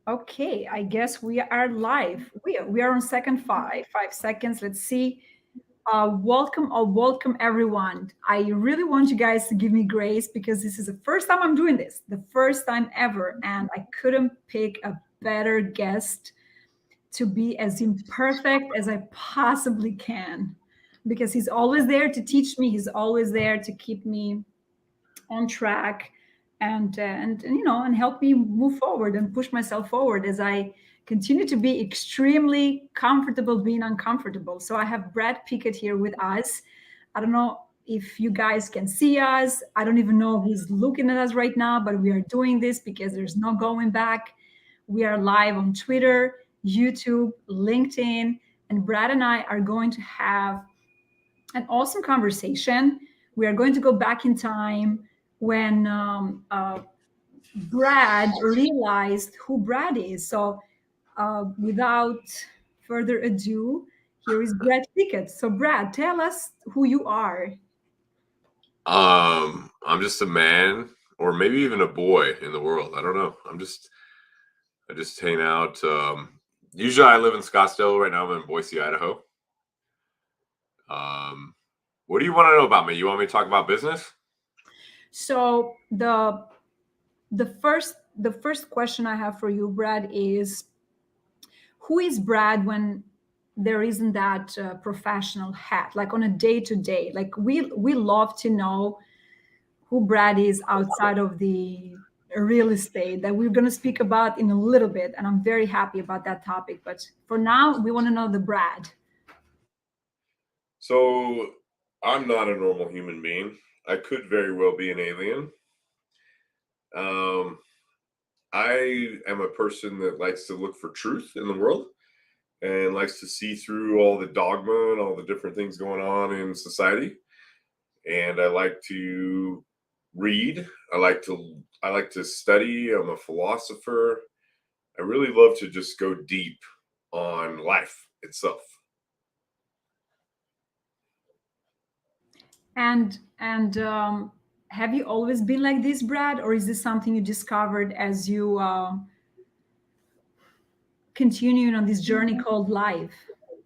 Okay, I guess we are live. We are on second 5 seconds. Let's see. Welcome everyone. I really want you guys to give me grace because this is the first time I'm doing this, the first time ever, and I couldn't pick a better guest to be as imperfect as I possibly can, because he's always there to teach me. He's always there to keep me on track and and help me move forward and push myself forward as I continue to be extremely comfortable being uncomfortable. So I have Brad Pickett here with us. I don't know if you guys can see us. I don't even know if he's looking at us right now, but we are doing this because there's no going back. We are live on Twitter, YouTube, LinkedIn, and Brad and I are going to have an awesome conversation. We are going to go back in time when Brad realized who Brad is. So, without further ado, here is Brad Pickett. So, Brad, tell us who you are. I'm just a man, or maybe even a boy in the world. I don't know. I just hang out. Usually, I live in Scottsdale. Right now, I'm in Boise, Idaho. Um, what do you want to know about me? You want me to talk about business? So, the first question I have for you, Brad, is who is Brad when there isn't that professional hat, like on a day to day? Like we love to know who Brad is outside of the real estate that we're going to speak about in a little bit, and I'm very happy about that topic. But for now, we want to know the Brad. So, I'm not a normal human being. I could very well be an alien. Um, I am a person that likes to look for truth in the world and likes to see through all the dogma and all the different things going on in society. And I like to read. I like to study. I'm a philosopher. I really love to just go deep on life itself. And have you always been like this, Brad, or is this something you discovered as you continuing on this journey called life?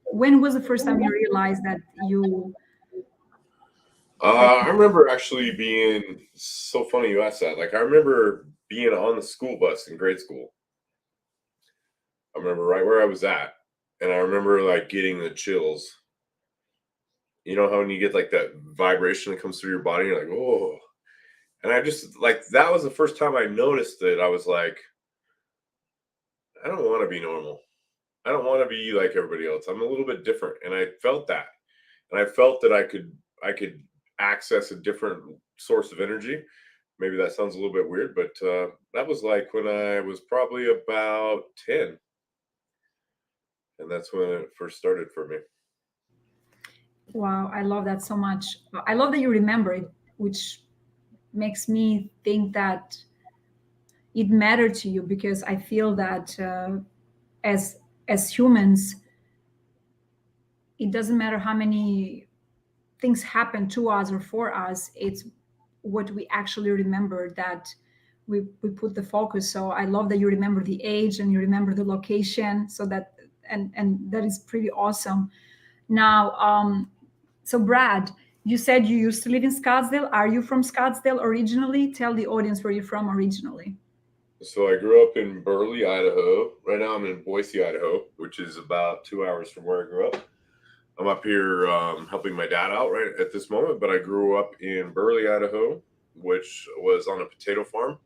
When was the first time you realized that you that I remember actually being so funny you asked that. Like I remember being on the school bus in grade school. I remember right where I was at, and I remember like getting the chills. You know how when you get like that vibration that comes through your body, you're like, oh. And I just like that was the first time I noticed it. I was like, I don't want to be normal. I don't want to be like everybody else. I'm a little bit different, and I felt that, and I felt that I could access a different source of energy. Maybe that sounds a little bit weird, but that was like when I was probably about 10, and that's when it first started for me. wow, I love that so much. I love that you remember it, which makes me think that it mattered to you because I feel that as as humans, it doesn't matter how many things happen to us or for us. It's what we actually remember that we put the focus. So I love that you remember the age and you remember the location. So that and that is pretty awesome. Now, so Brad, you said you used to live in Scottsdale. Are you from Scottsdale originally? Tell the audience where you're from originally. So I grew up in Burley, Idaho. Right now I'm in Boise, Idaho, which is about 2 hours from where I grew up. I'm up here helping my dad out right at this moment, but I grew up in Burley, Idaho, which was on a potato farm.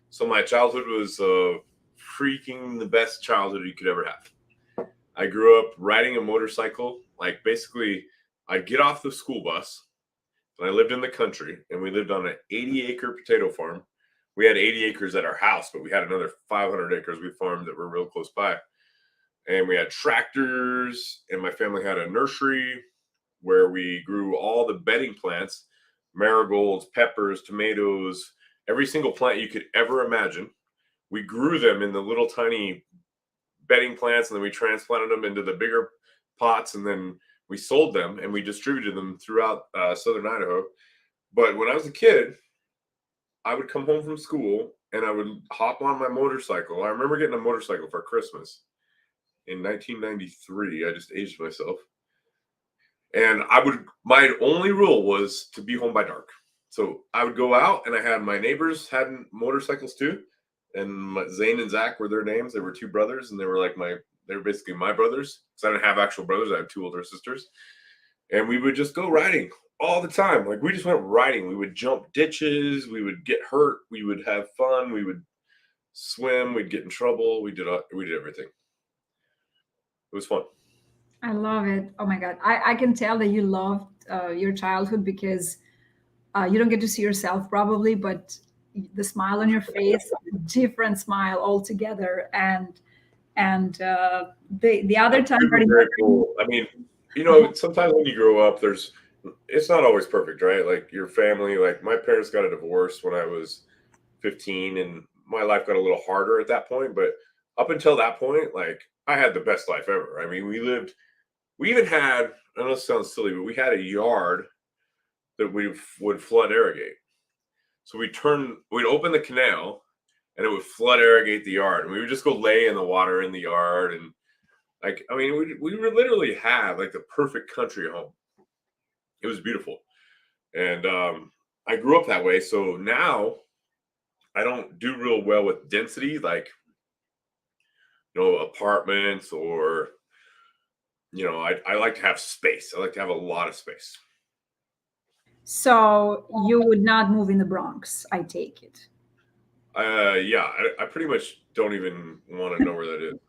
So my childhood was freaking the best childhood you could ever have. I grew up riding a motorcycle. Like basically, I'd get off the school bus, and I lived in the country, and we lived on an 80-acre potato farm. We had 80 acres at our house, but we had another 500 acres we farmed that were real close by. And we had tractors, and my family had a nursery where we grew all the bedding plants, marigolds, peppers, tomatoes, every single plant you could ever imagine. We grew them in the little tiny bedding plants, and then we transplanted them into the bigger pots, and then we sold them and we distributed them throughout southern Idaho. But when I was a kid, I would come home from school and I would hop on my motorcycle. I remember getting a motorcycle for Christmas in 1993. I just aged myself. And my only rule was to be home by dark. So I would go out, and I had my neighbors had motorcycles too. And Zane and Zach were their names. They were two brothers, and they were they were basically my brothers. So I didn't have actual brothers. I had two older sisters. And we would just go riding all the time. Like, we just went riding. We would jump ditches. We would get hurt. We would have fun. We would swim. We'd get in trouble. We did everything. It was fun. I love it. Oh my God. I can tell that you loved your childhood because you don't get to see yourself probably, but the smile on your face, different smile altogether. And the other I'm time, really very cool. I mean, sometimes when you grow up, it's not always perfect, right? Like, your family, like, my parents got a divorce when I was 15, and my life got a little harder at that point. But up until that point, like, I had the best life ever. I mean, we even had, I know this sounds silly, but we had a yard that we would flood irrigate. So we'd open the canal, and it would flood irrigate the yard. And we would just go lay in the water in the yard. And, like, I mean, we would literally have like the perfect country home. It was beautiful. And I grew up that way. So now I don't do real well with density, like, apartments, or, I like to have space. I like to have a lot of space. so you would not move in the Bronx, I take it. Yeah, I pretty much don't even want to know where that is.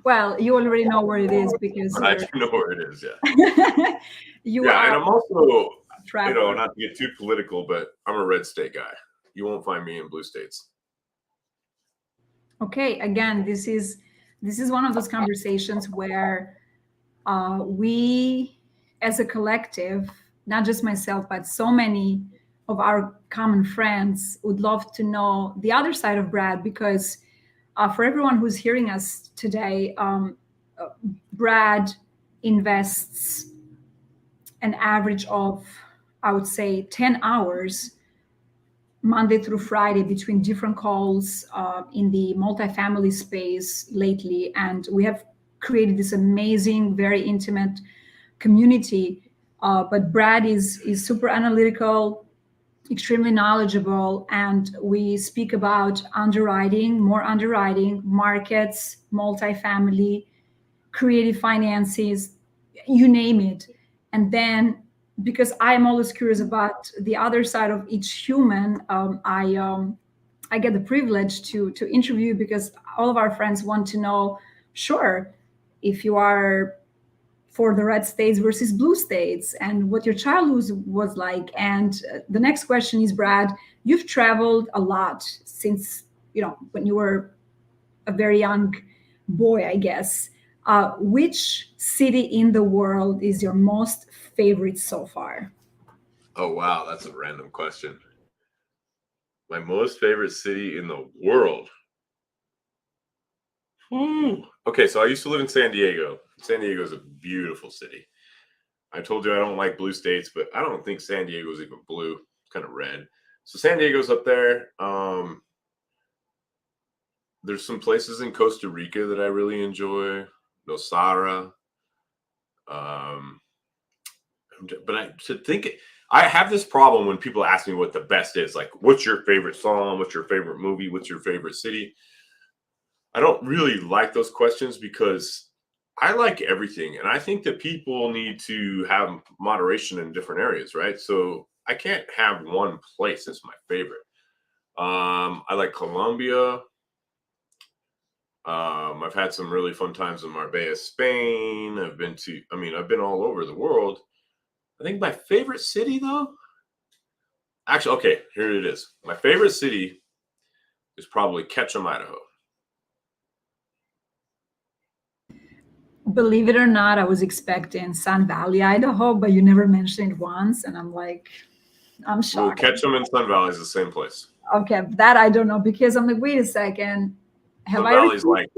Well, you already know where it is because I do know where it is. Yeah. you Yeah. And are I'm also, a traveler. not to get too political, but I'm a red state guy. You won't find me in blue states. Okay, again, this is one of those conversations where we, as a collective, not just myself, but so many of our common friends would love to know the other side of Brad because for everyone who's hearing us today, uh, Brad invests an average of, I would say, 10 hours Monday through Friday between different calls in the multifamily space lately. And we have created this amazing, very intimate community. But Brad is super analytical, extremely knowledgeable, and we speak about underwriting, more underwriting, markets, multifamily, creative finances, you name it. And then, because I'm always curious about the other side of each human, I get the privilege to interview because all of our friends want to know, sure, if you are for the red states versus blue states and what your childhood was like. And the next question is, Brad, you've traveled a lot since, when you were a very young boy, I guess. Which city in the world is your most favorite so far? Oh, wow. That's a random question. My most favorite city in the world. Okay, so I used to live in San Diego. San Diego is a beautiful city. I told you I don't like blue states, but I don't think San Diego is even blue. It's kind of red. So San Diego's up there. There's some places in Costa Rica that I really enjoy. Nosara. Um, but I have this problem when people ask me what the best is. Like, what's your favorite song? What's your favorite movie? What's your favorite city? I don't really like those questions because I like everything. And I think that people need to have moderation in different areas, right? So I can't have one place as my favorite. I like Colombia. I've had some really fun times in Marbella, Spain. I've been all over the world. I think my favorite city, though, actually, okay, here it is. My favorite city is probably Ketchum, Idaho. Believe it or not, I was expecting Sun Valley, Idaho, but you never mentioned it once. And I'm like, I'm Well, shocked. Ketchum and Sun Valley is the same place. Okay, that I don't know because I'm like, wait a second. Have Sun I Valley's received? like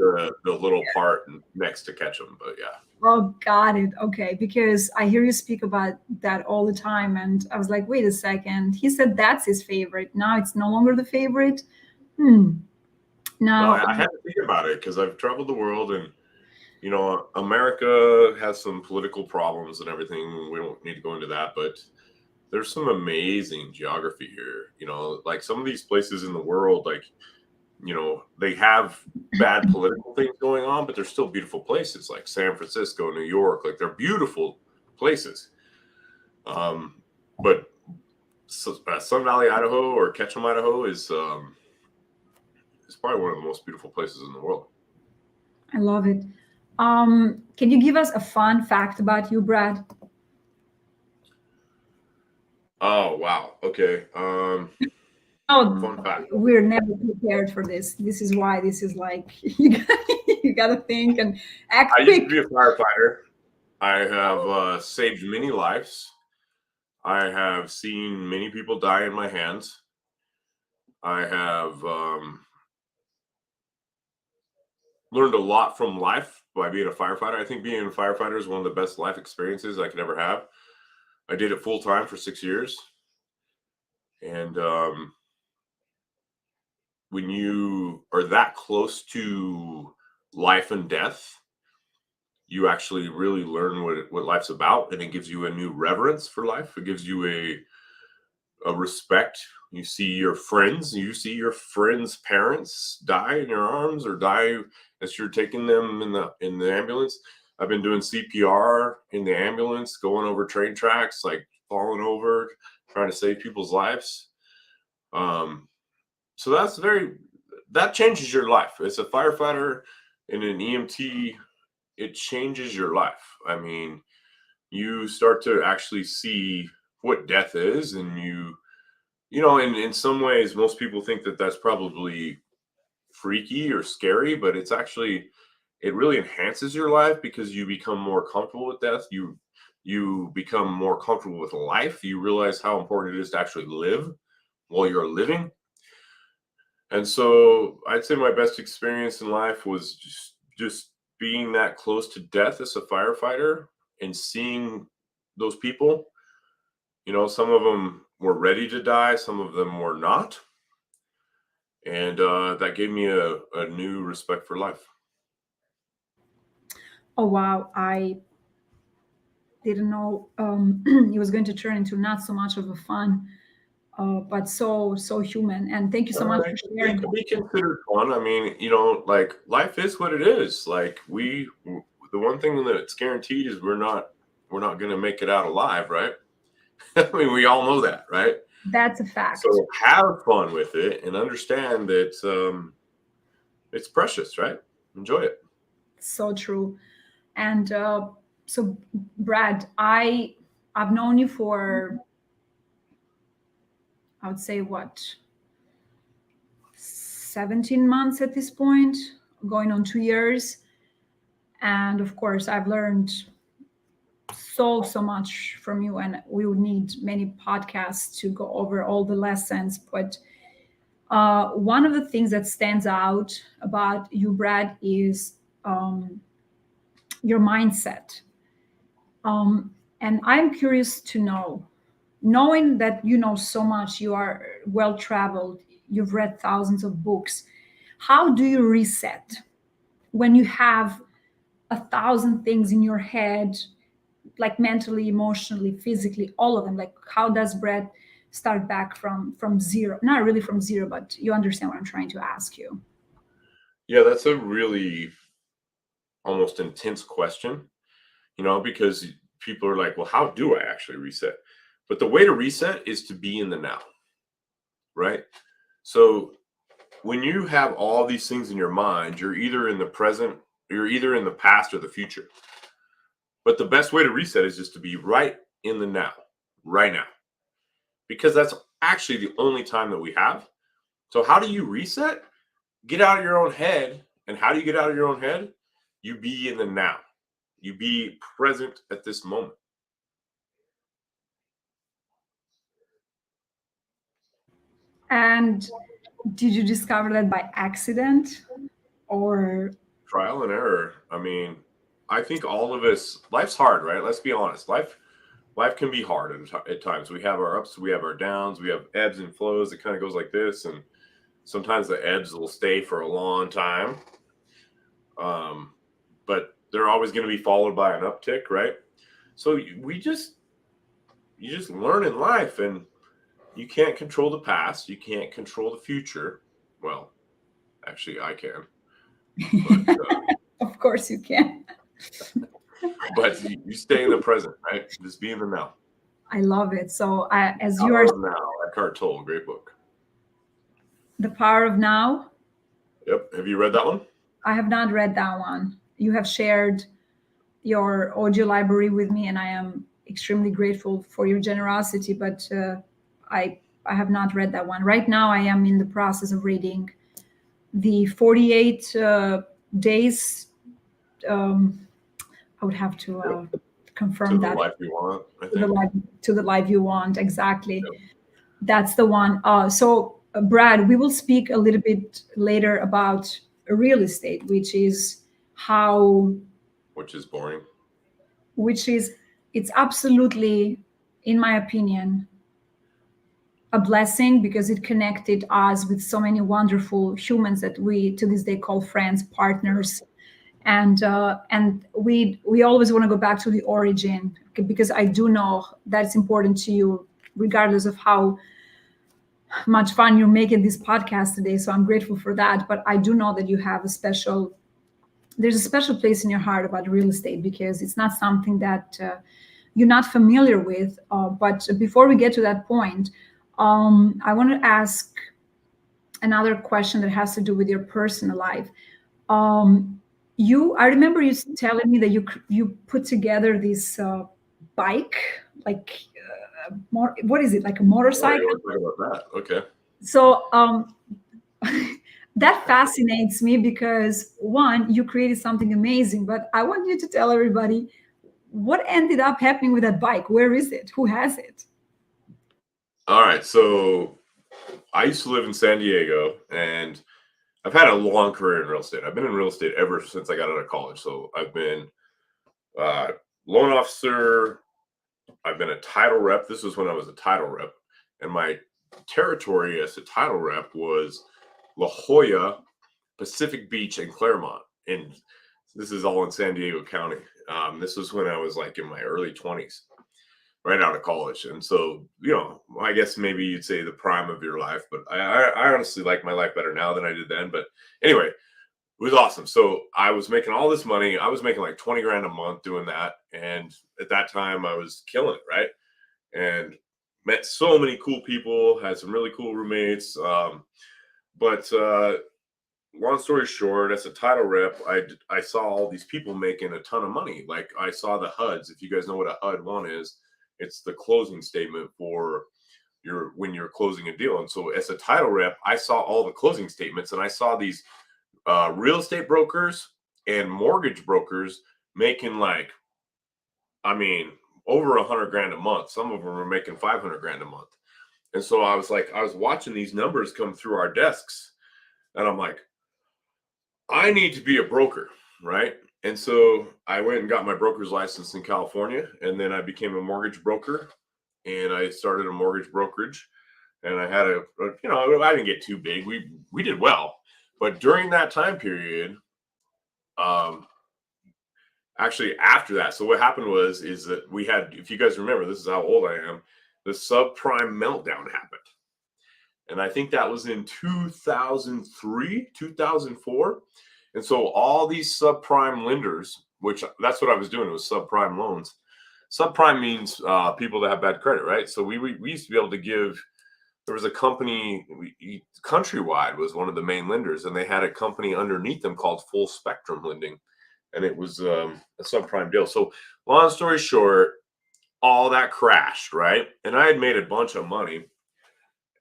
the little part next to Ketchum, but yeah. Oh, got it. Okay, because I hear you speak about that all the time. And I was like, wait a second. He said that's his favorite. Now it's no longer the favorite. Hmm. No, Now, I had to think about it because I've traveled the world, and America has some political problems and everything. We don't need to go into that, but there's some amazing geography here. Like some of these places in the world, like they have bad political things going on, but they're still beautiful places, like San Francisco, New York. Like they're beautiful places. But Sun Valley, Idaho, or Ketchum, Idaho, is probably one of the most beautiful places in the world. I love it. Can you give us a fun fact about you, Brad? Oh wow. Okay. No, Fun fact. we're never prepared for this. This is why this is like you gotta think and I act used to quick. be a firefighter. I have saved many lives. I have seen many people die in my hands. I have learned a lot from life by being a firefighter. I think being a firefighter is one of the best life experiences I could ever have. I did it full time for 6 years. And when you are that close to life and death, you actually really learn what life's about, and it gives you a new reverence for life. It gives you a respect. You see your friends' parents die in your arms or die as you're taking them in the ambulance. I've been doing CPR in the ambulance, going over train tracks, like falling over, trying to save people's lives. Um, so that changes your life. As a firefighter and an EMT, it changes your life. I mean, you start to actually see what death is, and in some ways, most people think that that's probably freaky or scary, but it really enhances your life because you become more comfortable with death. You become more comfortable with life. You realize how important it is to actually live while you're living. And so I'd say my best experience in life was just being that close to death as a firefighter and seeing those people. Some of them were ready to die, some of them were not. And that gave me a new respect for life. Oh wow, I didn't know it was going to turn into not so much of a fun, but so human. And thank you so much for It sharing could that. be considered fun. I mean, like life is what it is. Like the one thing that's guaranteed is we're not going to make it out alive, right? I mean, we all know that, right? That's a fact. So have fun with it and understand that it's precious, right? Enjoy it. So true. And so, Brad, I've known you for, I would say, what, 17 months at this point, going on 2 years. And of course, I've learned so much from you, and we would need many podcasts to go over all the lessons. But one of the things that stands out about you, Brad, is your mindset. And I'm curious to know, knowing that you know so much, you are well traveled, you've read thousands of books, how do you reset when you have 1,000 things in your head, like mentally, emotionally, physically, all of them? Like, how does Brett start back from zero? Not really from zero, but you understand what I'm trying to ask you. Yeah, that's a really almost intense question, because people are like, well, how do I actually reset? But the way to reset is to be in the now, right? So when you have all these things in your mind, you're either in the present, you're either in the past or the future. But the best way to reset is just to be right in the now, right now, because that's actually the only time that we have. So, how do you reset? Get out of your own head. And how do you get out of your own head? You be in the now, you be present at this moment. And did you discover that by accident, or Trial and error. I mean, I think all of us, life's hard, right? Let's be honest. Life can be hard at times. We have our ups, we have our downs, we have ebbs and flows. It kind of goes like this. And Sometimes the ebbs will stay for a long time, but they're always going to be followed by an uptick, right? So you just learn in life, and you can't control the past, you can't control the future. Well, actually, I can, but Of course you can. you stay in the present, right? Just be in the now. I love it. So as you Power are, of Now, Eckhart Tolle, great book. the power of now. Yep. Have you read that one? I have not read that one. You have shared your audio library with me, and I am extremely grateful for your generosity. But I have not read that one. Right now, I am in the process of reading the 48 days. I would have to Yep. confirm To the that. life you want, I To the think. life, to the life you want, exactly. Yep. That's the one. Brad, we will speak a little bit later about real estate, which is how, Which is boring. which is, it's absolutely, in my opinion, a blessing because it connected us with so many wonderful humans that we to this day call friends, partners, and we always want to go back to the origin because I do know that's important to you, regardless of how much fun you're making this podcast today. So I'm grateful for that. But I do know that you have there's a special place in your heart about real estate because it's not something that you're not familiar with. But before we get to that point, I want to ask another question that has to do with your personal life. I remember you telling me that you put together this bike, like what is it, like a Oh, you motorcycle? want to talk about that? Okay. So that fascinates me because one, you created something amazing, but I want you to tell everybody what ended up happening with that bike. Where is it? Who has it? All right. So I used to live in San Diego, and I've had a long career in real estate. I've been in real estate ever since I got out of college. So I've been uh, loan officer. I've been a title rep. This was when I was a title rep, and my territory as a title rep was La Jolla, Pacific Beach, and Claremont. And this is all in San Diego County. This was when I was like in my early 20s, right out of college. And so, I guess maybe you'd say the prime of your life, but I honestly like my life better now than I did then. But anyway, it was awesome. So I was making all this money. I was making like 20 grand a month doing that. And at that time I was killing it. Right. And met so many cool people, had some really cool roommates. But long story short, as a title rep, I saw all these people making a ton of money. Like I saw the HUDs. If you guys know what a HUD one is, it's the closing statement for when you're closing a deal. And so as a title rep, I saw all the closing statements, and I saw these real estate brokers and mortgage brokers making like, I mean, over 100 grand a month. Some of them were making 500 grand a month. And so I was watching these numbers come through our desks, and I'm like, I need to be a broker, right? And so I went and got my broker's license in California, and then I became a mortgage broker, and I started a mortgage brokerage, and I had I didn't get too big. We did well, but during that time period, um, actually after that, so what happened is that we had, if you guys remember, this is how old I am, the subprime meltdown happened. And I think that was in 2003, 2004. And so all these subprime lenders, which that's what I was doing, was subprime loans. Subprime means people that have bad credit, right? So we used to be able to give, there was a company, Countrywide was one of the main lenders, and they had a company underneath them called Full Spectrum Lending. And it was a subprime deal. So long story short, all that crashed, right? And I had made a bunch of money.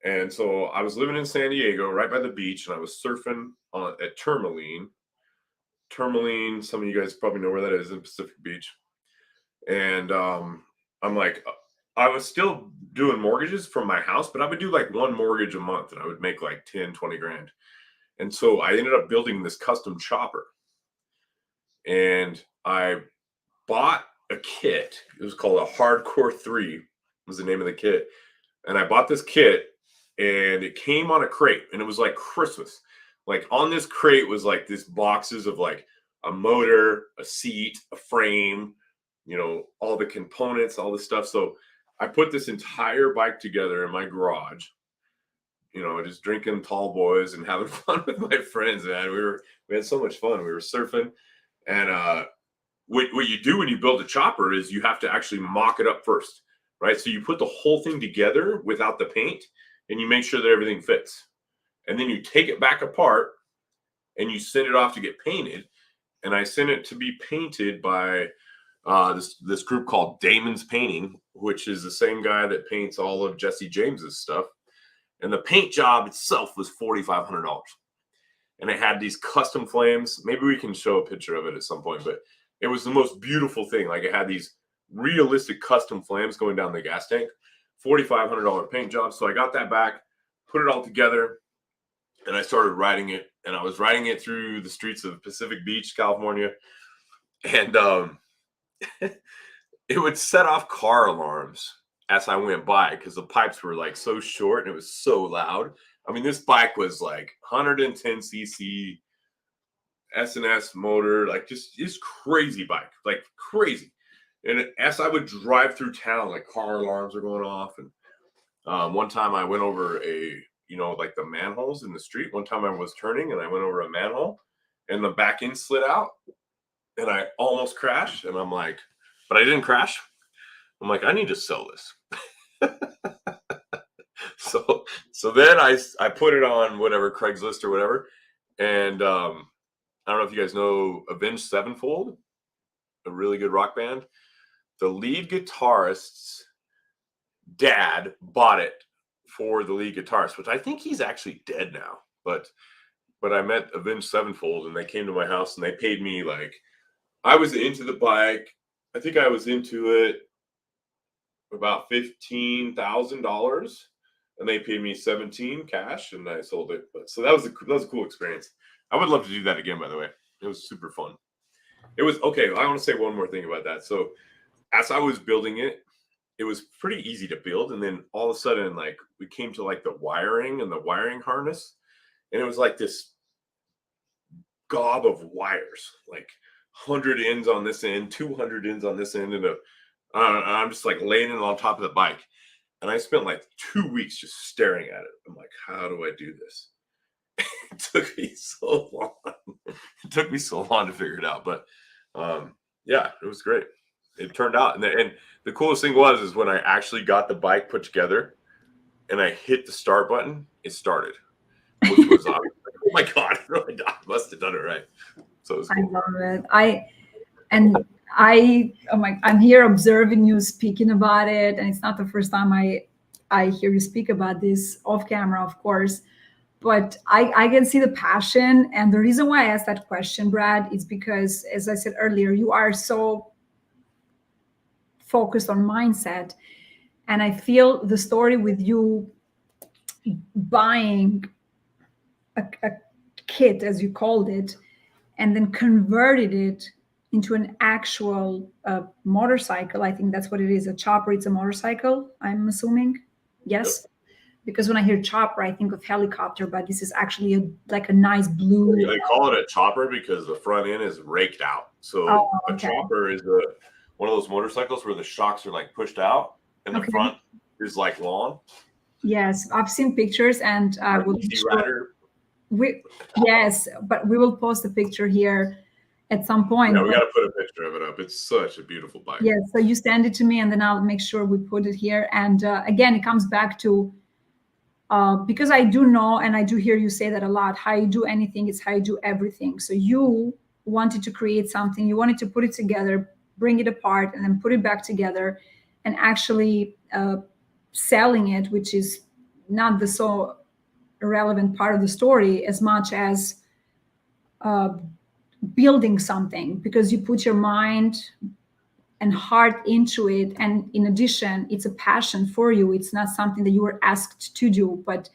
And so I was living in San Diego, right by the beach, and I was surfing at Tourmaline. Tourmaline, some of you guys probably know where that is, in Pacific Beach. And I'm like, I was still doing mortgages from my house, but I would do like one mortgage a month, and I would make like 10, 20 grand. And so I ended up building this custom chopper. And I bought a kit. It was called a Hardcore 3, was the name of the kit. And I bought this kit, and it came on a crate, and it was like Christmas. Like on this crate was like this boxes of like a motor, a seat, a frame, all the components, all the stuff. So I put this entire bike together in my garage, just drinking tall boys and having fun with my friends, man. We had so much fun. We were surfing. And what you do when you build a chopper is you have to actually mock it up first, right? So you put the whole thing together without the paint, and you make sure that everything fits. And then you take it back apart and you send it off to get painted. And I sent it to be painted by this group called Damon's Painting, which is the same guy that paints all of Jesse James's stuff. And the paint job itself was $4,500. And it had these custom flames. Maybe we can show a picture of it at some point, but it was the most beautiful thing. Like, it had these realistic custom flames going down the gas tank, $4,500 paint job. So I got that back, put it all together, and I started riding it. And I was riding it through the streets of Pacific Beach, California. And it would set off car alarms as I went by, because the pipes were like so short and it was so loud. I mean, this bike was like 110cc S&S motor, like just crazy bike, like crazy. And as I would drive through town, like car alarms are going off. And one time I went over like the manholes in the street. One time I was turning and I went over a manhole and the back end slid out and I almost crashed. And I'm like, but I didn't crash. I'm like, I need to sell this. So then I put it on whatever, Craigslist or whatever. And I don't know if you guys know Avenged Sevenfold, a really good rock band. The lead guitarist's dad bought it for the lead guitarist, which I think he's actually dead now. But I met Avenged Sevenfold and they came to my house and they paid me, like, I was into the bike. I think I was into it about $15,000, and they paid me $17,000 cash, and I sold it. But so that was a cool experience. I would love to do that again. By the way, it was super fun. It was okay. I want to say one more thing about that. So as I was building it, it was pretty easy to build, and then all of a sudden, like, we came to like the wiring and the wiring harness, and it was like this gob of wires, like 100 ends on this end, 200 ends on this end, and I'm just like laying it on top of the bike. And I spent like 2 weeks just staring at it. I'm like, how do I do this? It took me so long. It took me so long to figure it out. But yeah, it was great. It turned out. And the coolest thing was when I actually got the bike put together and I hit the start button, it started. Which was oh my God, I must have done it right. So it was cool. I love it. I'm here observing you speaking about it, and it's not the first time I hear you speak about this off camera, of course. But I can see the passion, and the reason why I asked that question, Brad, is because, as I said earlier, you are so focused on mindset, and I feel the story with you buying a kit, as you called it, and then converted it into an actual motorcycle. I think that's what it is. A chopper, it's a motorcycle, I'm assuming. Yes. Yep. Because when I hear chopper, I think of helicopter, but this is actually like a nice blue. They call it a chopper because the front end is raked out. So a chopper is one of those motorcycles where the shocks are like pushed out and the front is like long. Yes, I've seen pictures, and yes, but we will post a picture here at some point. Yeah, we got to put a picture of it up. It's such a beautiful bike. Yeah, so you send it to me, and then I'll make sure we put it here. And again, it comes back to, because I do know, and I do hear you say that a lot, how you do anything is how you do everything. So you wanted to create something, you wanted to put it together, bring it apart, and then put it back together, and actually selling it, which is not the so relevant part of the story as much as building something, because you put your mind and heart into it. And in addition, it's a passion for you. It's not something that you were asked to do. But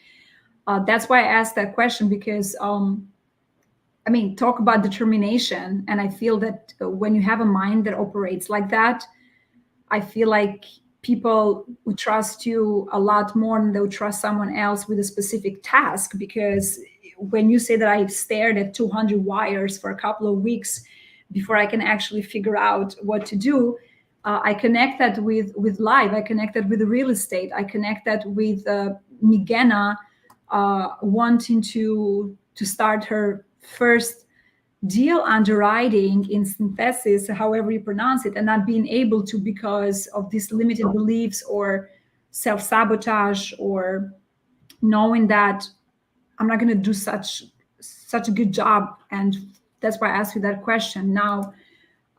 that's why I asked that question, because talk about determination. And I feel that when you have a mind that operates like that, I feel like people who trust you a lot more than they'll trust someone else with a specific task. Because when you say that I stared at 200 wires for a couple of weeks before I can actually figure out what to do, I connect that with life. I connect that with real estate. I connect that with Migena wanting to start her first deal underwriting in synthesis, however you pronounce it, and not being able to because of these limited beliefs or self-sabotage, or knowing that I'm not going to do such a good job. And that's why I asked you that question. Now,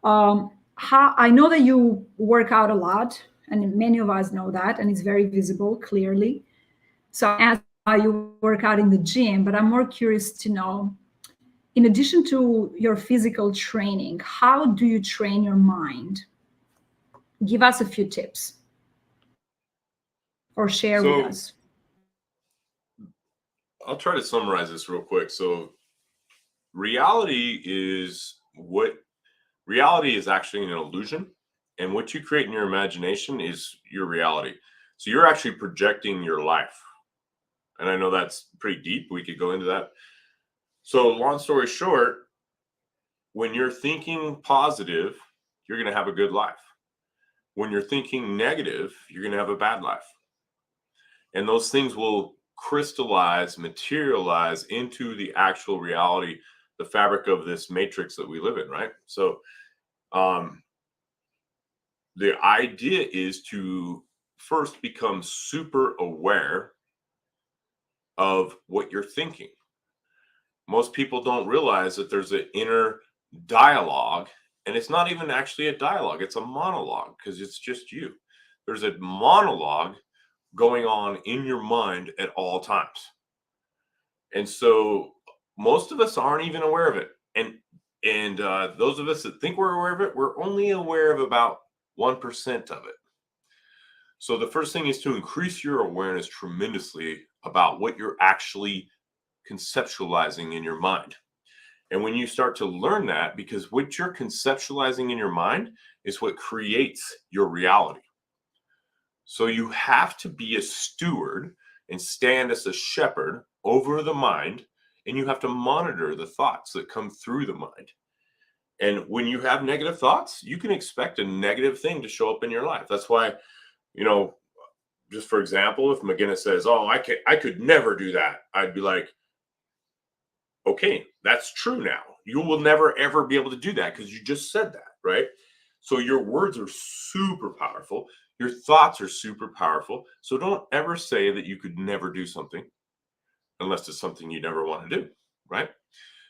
how I know that you work out a lot, and many of us know that, and it's very visible clearly. So I asked how you work out in the gym, but I'm more curious to know, in addition to your physical training, how do you train your mind? Give us a few tips or share with So us. I'll try to summarize this real quick. So reality is what reality is actually an illusion, and what you create in your imagination is your reality. So you're actually projecting your life. And I know that's pretty deep. We could go into that. So long story short, when you're thinking positive, you're going to have a good life. When you're thinking negative, you're going to have a bad life. And those things will crystallize, materialize into the actual reality, the fabric of this matrix that we live in, right? So um, the idea is to first become super aware of what you're thinking. Most people don't realize that there's an inner dialogue, and it's not even actually a dialogue, it's a monologue, because it's just you. There's a monologue going on in your mind at all times. And so most of us aren't even aware of it. And those of us that think we're aware of it, we're only aware of about 1% of it. So the first thing is to increase your awareness tremendously about what you're actually conceptualizing in your mind. And when you start to learn that, because what you're conceptualizing in your mind is what creates your reality. So you have to be a steward and stand as a shepherd over the mind, and you have to monitor the thoughts that come through the mind. And when you have negative thoughts, you can expect a negative thing to show up in your life. That's why, you know, just for example, if McGinnis says, "Oh, I could never do that," I'd be like, "Okay, that's true now. You will never ever be able to do that because you just said that, right?" So your words are super powerful. Your thoughts are super powerful. So don't ever say that you could never do something unless it's something you never want to do, right?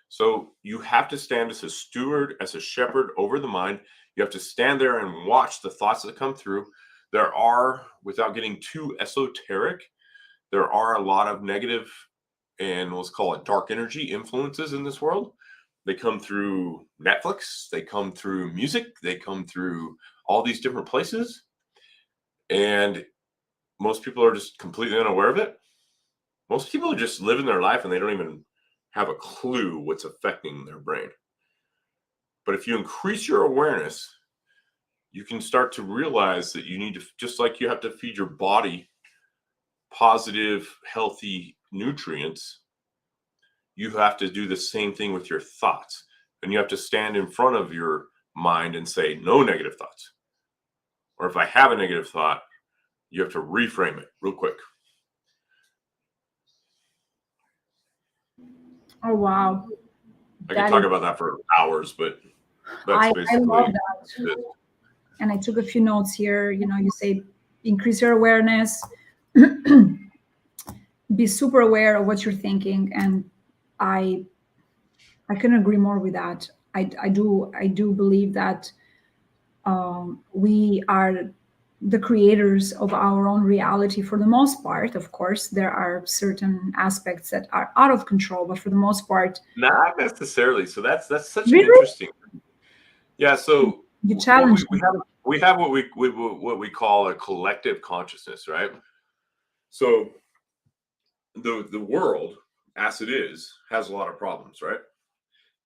So you have to stand as a steward, as a shepherd over the mind. You have to stand there and watch the thoughts that come through. There are, without getting too esoteric, there are a lot of negative and let's call it dark energy influences in this world. They come through Netflix, they come through music, they come through all these different places. And most people are just completely unaware of it. Most people are just living their life and they don't even have a clue what's affecting their brain. But if you increase your awareness, you can start to realize that you need to, just like you have to feed your body positive, healthy nutrients, you have to do the same thing with your thoughts. And you have to stand in front of your mind and say, no negative thoughts. Or if I have a negative thought, you have to reframe it real quick. Oh, wow. I could That talk is, about that for hours, but that's I love basically that. it. And I took a few notes here. You know, you say increase your awareness, be super aware of what you're thinking. And I I couldn't agree more with that. I do believe that we are the creators of our own reality for the most part. Of course, there are certain aspects that are out of control, but for the most part, Not necessarily. So that's such an really, interesting. Yeah. So you what challenge we me. have what we call a collective consciousness, right? So the world as it is has a lot of problems, right?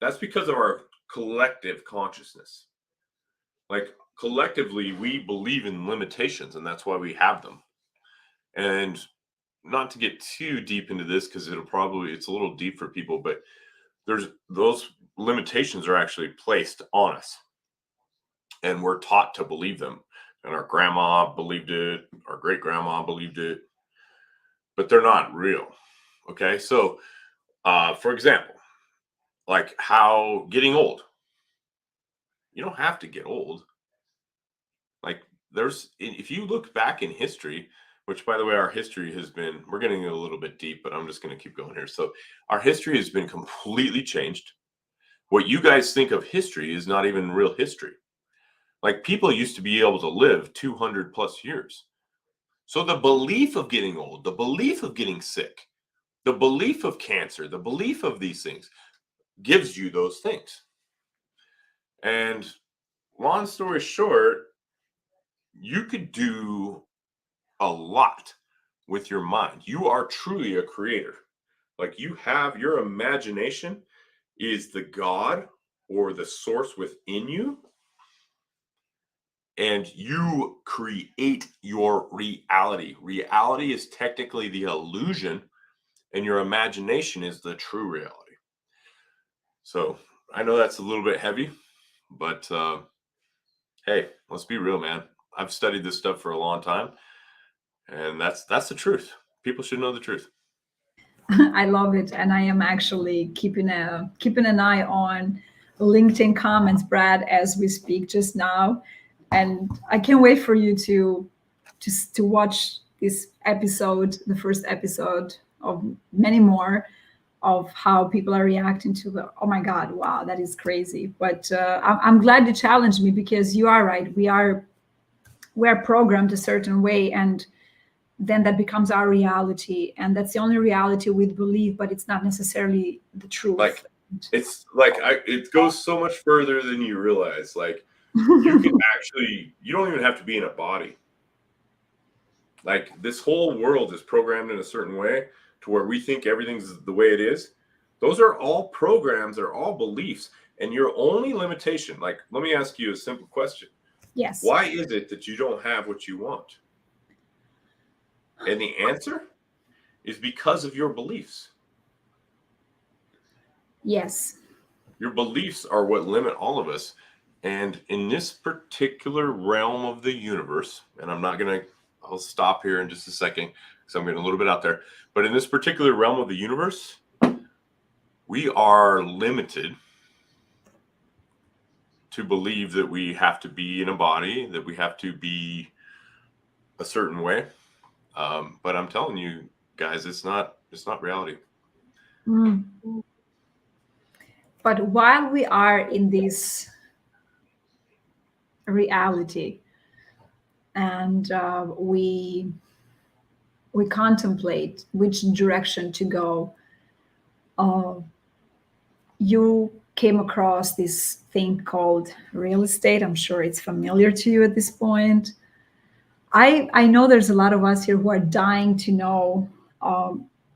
That's because of our collective consciousness. Like collectively we believe in limitations, and that's why we have them. And not to get too deep into this because it's a little deep for people, but there's those limitations are actually placed on us, and we're taught to believe them. And our grandma believed it, our great grandma believed it, but they're not real. Okay, so for example, like how getting old, you don't have to get old. Like if you look back in history, which by the way, our history has been, we're getting a little bit deep, but I'm just going to keep going here. So our history has been completely changed. What you guys think of history is not even real history. Like people used to be able to live 200 plus years. So the belief of getting old, the belief of getting sick, the belief of cancer, the belief of these things gives you those things. And long story short, you could do a lot with your mind. You are truly a creator. Like you have your imagination is the God or the source within you, and you create your reality. Reality is technically the illusion, and your imagination is the true reality. So I know that's a little bit heavy, but hey, let's be real, man. I've studied this stuff for a long time, and that's the truth. People should know the truth. I love it, and I am actually keeping an eye on LinkedIn comments, Brad, as we speak just now, and I can't wait for you to just to watch this episode, the first episode of many more, of how people are reacting to the. Oh my God, wow, that is crazy. But I'm glad you challenged me because you are right. We are programmed a certain way, and then that becomes our reality, and that's the only reality we believe, but it's not necessarily the Like truth. it goes so much further than you realize. Like you can actually, you don't even have to be in a body. Like this whole world is programmed in a certain way to where we think everything's the way it is. Those are all programs, they're all beliefs. And your only limitation, like, let me ask you a simple question. Yes. Why is it that you don't have what you want? And the answer is because of your beliefs. Yes. Your beliefs are what limit all of us. And in this particular realm of the universe, and I'll stop here in just a second because I'm getting a little bit out there. But in this particular realm of the universe, we are limited to believe that we have to be in a body, that we have to be a certain way. But I'm telling you guys, it's not reality. Mm. But while we are in this reality, and we contemplate which direction to go, uh, you came across this thing called real estate. I'm sure it's familiar to you at this point. I know there's a lot of us here who are dying to know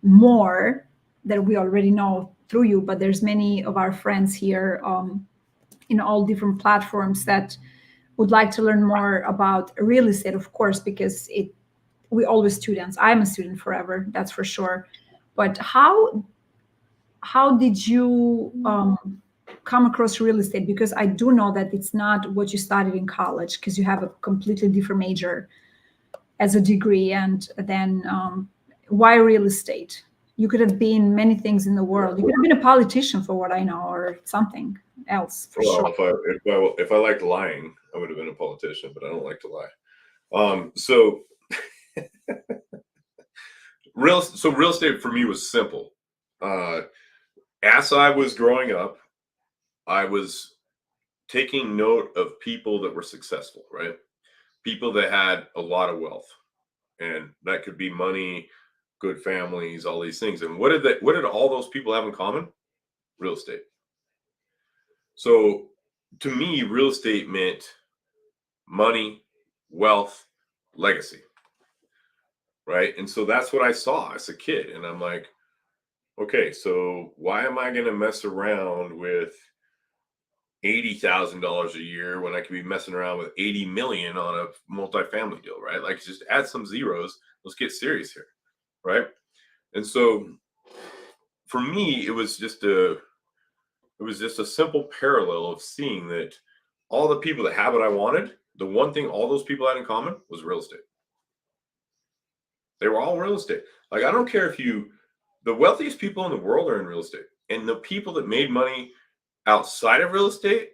more that we already know through you, but there's many of our friends here in all different platforms that would like to learn more about real estate, of course, because we always students. I'm a student forever, that's for sure. But how did you come across real estate? Because I do know that it's not what you studied in college, because you have a completely different major as a degree. And then why real estate? You could have been many things in the world. You could have been a politician, for what I know, or something else, for Well, sure. if I liked lying, I would have been a politician, but I don't like to lie. So real estate for me was simple. Uh, as I was growing up, I was taking note of people that were successful, right? People that had a lot of wealth, and that could be money, good families, all these things. And what did all those people have in common? Real estate. So to me, real estate meant money, wealth, legacy, right? And so that's what I saw as a kid. And I'm like, okay, so why am I going to mess around with $80,000 a year when I could be messing around with 80 million on a multifamily deal, right? Like just add some zeros. Let's get serious here, right? And so for me, it was just a simple parallel of seeing that all the people that have what I wanted, the one thing all those people had in common was real estate. They were all real estate. Like I don't care the wealthiest people in the world are in real estate, and the people that made money outside of real estate,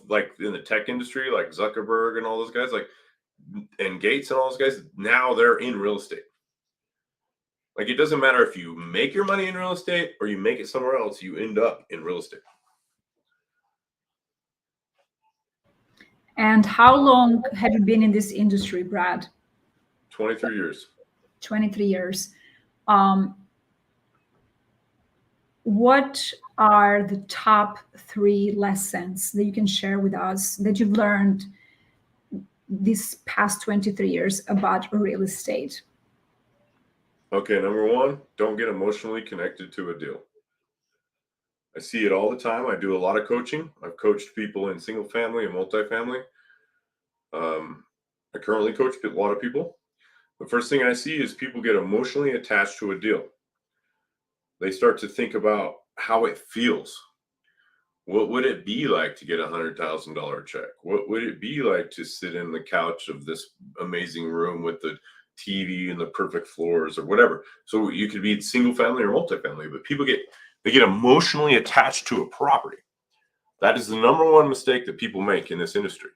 like in the tech industry, like Zuckerberg and all those guys, like and Gates and all those guys, now they're in real estate. Like it doesn't matter if you make your money in real estate or you make it somewhere else, you end up in real estate. And how long have you been in this industry, Brad? 23 years. 23 years. What are the top 3 lessons that you can share with us that you've learned these past 23 years about real estate? Okay, number one, don't get emotionally connected to a deal. I see it all the time. I do a lot of coaching. I've coached people in single family and multifamily. I currently coach a lot of people. The first thing I see is people get emotionally attached to a deal. They start to think about how it feels. What would it be like to get $100,000 check? What would it be like to sit in the couch of this amazing room with the TV and the perfect floors or whatever? So you could be single family or multifamily, but they get emotionally attached to a property. That is the number one mistake that people make in this industry.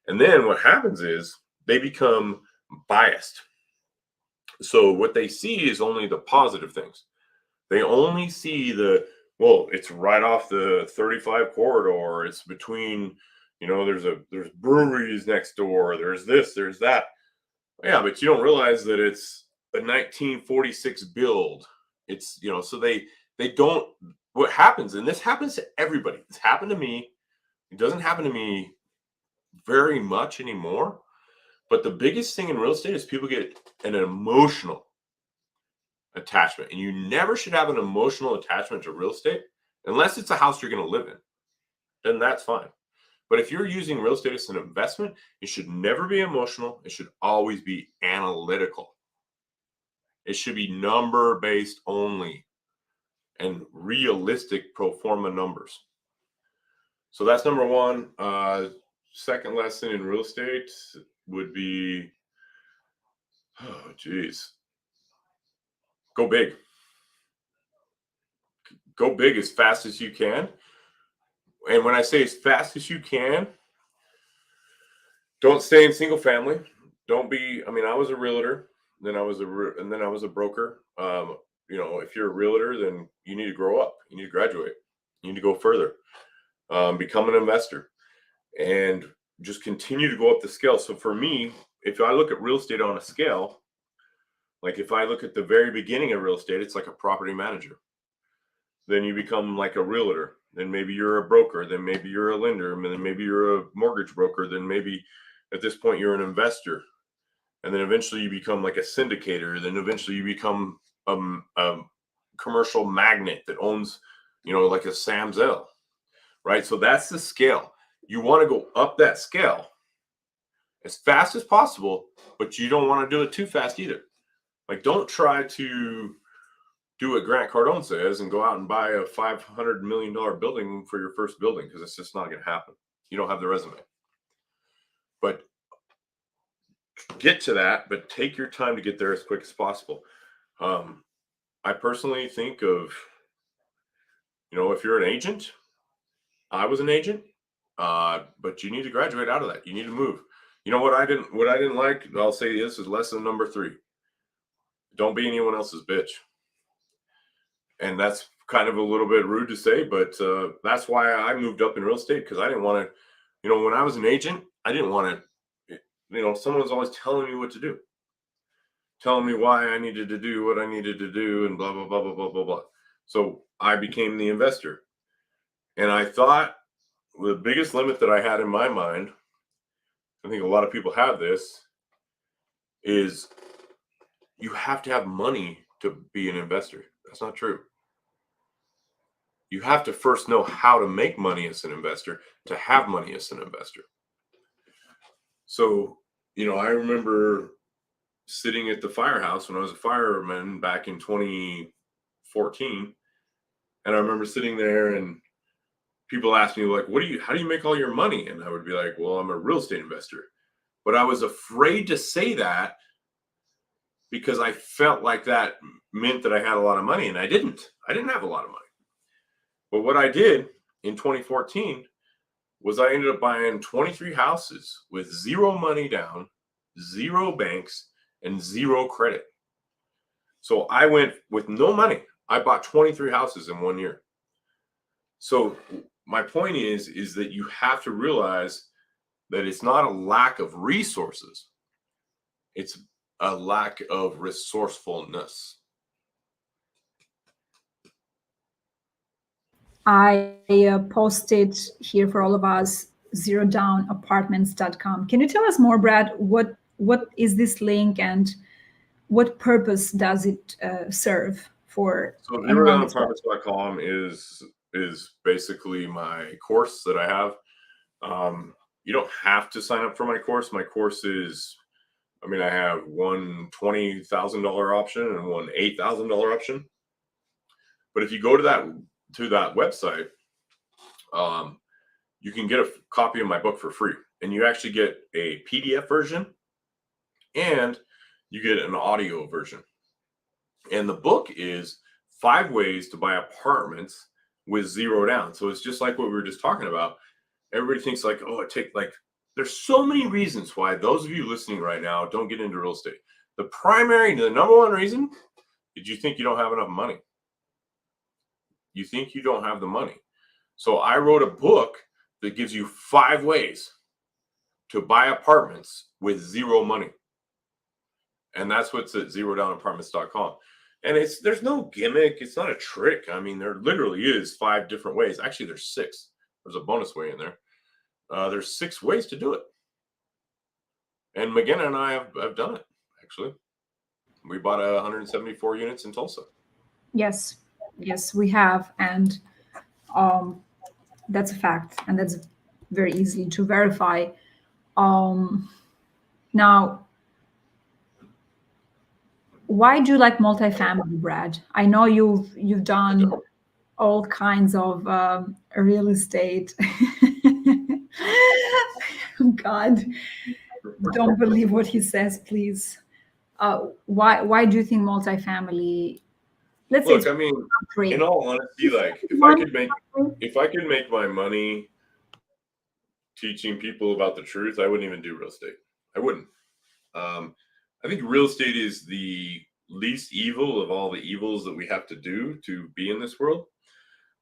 And then what happens is they become biased. So what they see is only the positive things. They only see well, it's right off the 35 corridor. It's between, there's breweries next door. There's this, there's that. Yeah, but you don't realize that it's a 1946 build. It's, so they don't, what happens, and this happens to everybody. It's happened to me. It doesn't happen to me very much anymore. But the biggest thing in real estate is people get an emotional attachment. And you never should have an emotional attachment to real estate unless it's a house you're going to live in. Then that's fine. But if you're using real estate as an investment, it should never be emotional. It should always be analytical. It should be number based only and realistic pro forma numbers. So that's number one. Second lesson in real estate would be, oh, geez, go big. Go big as fast as you can. And when I say as fast as you can, don't stay in single family. Don't be. I mean, I was a realtor, then I was a broker. If you're a realtor, then you need to grow up. You need to graduate. You need to go further. Become an investor, and just continue to go up the scale. So for me, if I look at real estate on a scale, like if I look at the very beginning of real estate, it's like a property manager. Then you become like a realtor. Then maybe you're a broker. Then maybe you're a lender. And then maybe you're a mortgage broker. Then maybe at this point you're an investor. And then eventually you become like a syndicator. Then eventually you become a commercial magnate that owns, like a Sam's L, right? So that's the scale. You want to go up that scale as fast as possible, but you don't want to do it too fast either. Like, don't try to do what Grant Cardone says and go out and buy a $500 million building for your first building, because it's just not going to happen. You don't have the resume. But get to that, but take your time to get there as quick as possible. I personally think of, if you're an agent, I was an agent, but you need to graduate out of that. You need to move. What I didn't like, I'll say this is lesson number 3. Don't be anyone else's bitch. And that's kind of a little bit rude to say, but that's why I moved up in real estate, because I didn't want to, when I was an agent, I didn't want to, someone was always telling me what to do, telling me why I needed to do what I needed to do and blah, blah, blah, blah, blah, blah, blah. So I became the investor. And I thought the biggest limit that I had in my mind, I think a lot of people have this, is you have to have money to be an investor. That's not true. You have to first know how to make money as an investor to have money as an investor. So, I remember sitting at the firehouse when I was a fireman back in 2014. And I remember sitting there and people asked me, like, how do you make all your money? And I would be like, well, I'm a real estate investor. But I was afraid to say that because I felt like that meant that I had a lot of money, and I didn't. I didn't have a lot of money. But what I did in 2014 was I ended up buying 23 houses with zero money down, zero banks, and zero credit. So I went with no money. I bought 23 houses in 1 year. So my point is that you have to realize that it's not a lack of resources. It's a lack of resourcefulness. I posted here for all of us zerodownapartments.com. Can you tell us more, Brad? What is this link and what purpose does it serve for So anyone that's zerodownapartments.com is basically my course that I have. You don't have to sign up for my course. My course is, I have one $20,000 option and one $8,000 option. But if you go to that website, you can get a copy of my book for free, and you actually get a PDF version and you get an audio version. And the book is 5 ways to buy apartments with zero down. So it's just like what we were just talking about. Everybody thinks like, oh, there's so many reasons why those of you listening right now don't get into real estate. The number one reason is you think you don't have enough money. You think you don't have the money. So I wrote a book that gives you 5 ways to buy apartments with zero money. And that's what's at zerodownapartments.com. And there's no gimmick. It's not a trick. There literally is 5 different ways. Actually, there's 6. There's a bonus way in there. There's 6 ways to do it. And McGinna and I have done it, actually. We bought 174 units in Tulsa. Yes, we have. And that's a fact. And that's very easy to verify. Now, why do you like multifamily, Brad? I know you've done all kinds of real estate. God, don't believe what he says, please. Why do you think multifamily? Let's Look, say in all honesty, like if I could make my money teaching people about the truth, I wouldn't even do real estate. I wouldn't. I think real estate is the least evil of all the evils that we have to do to be in this world.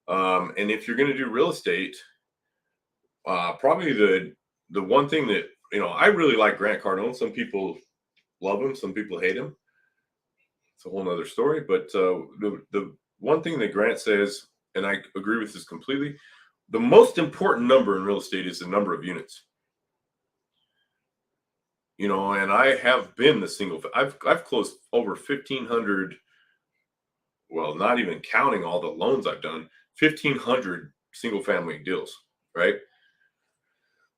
And if you're going to do real estate, probably the one thing that, I really like Grant Cardone. Some people love him. Some people hate him. It's a whole nother story. But the one thing that Grant says, and I agree with this completely, the most important number in real estate is the number of units. And I have been I've closed over 1,500, well, not even counting all the loans I've done, 1,500 single family deals, right?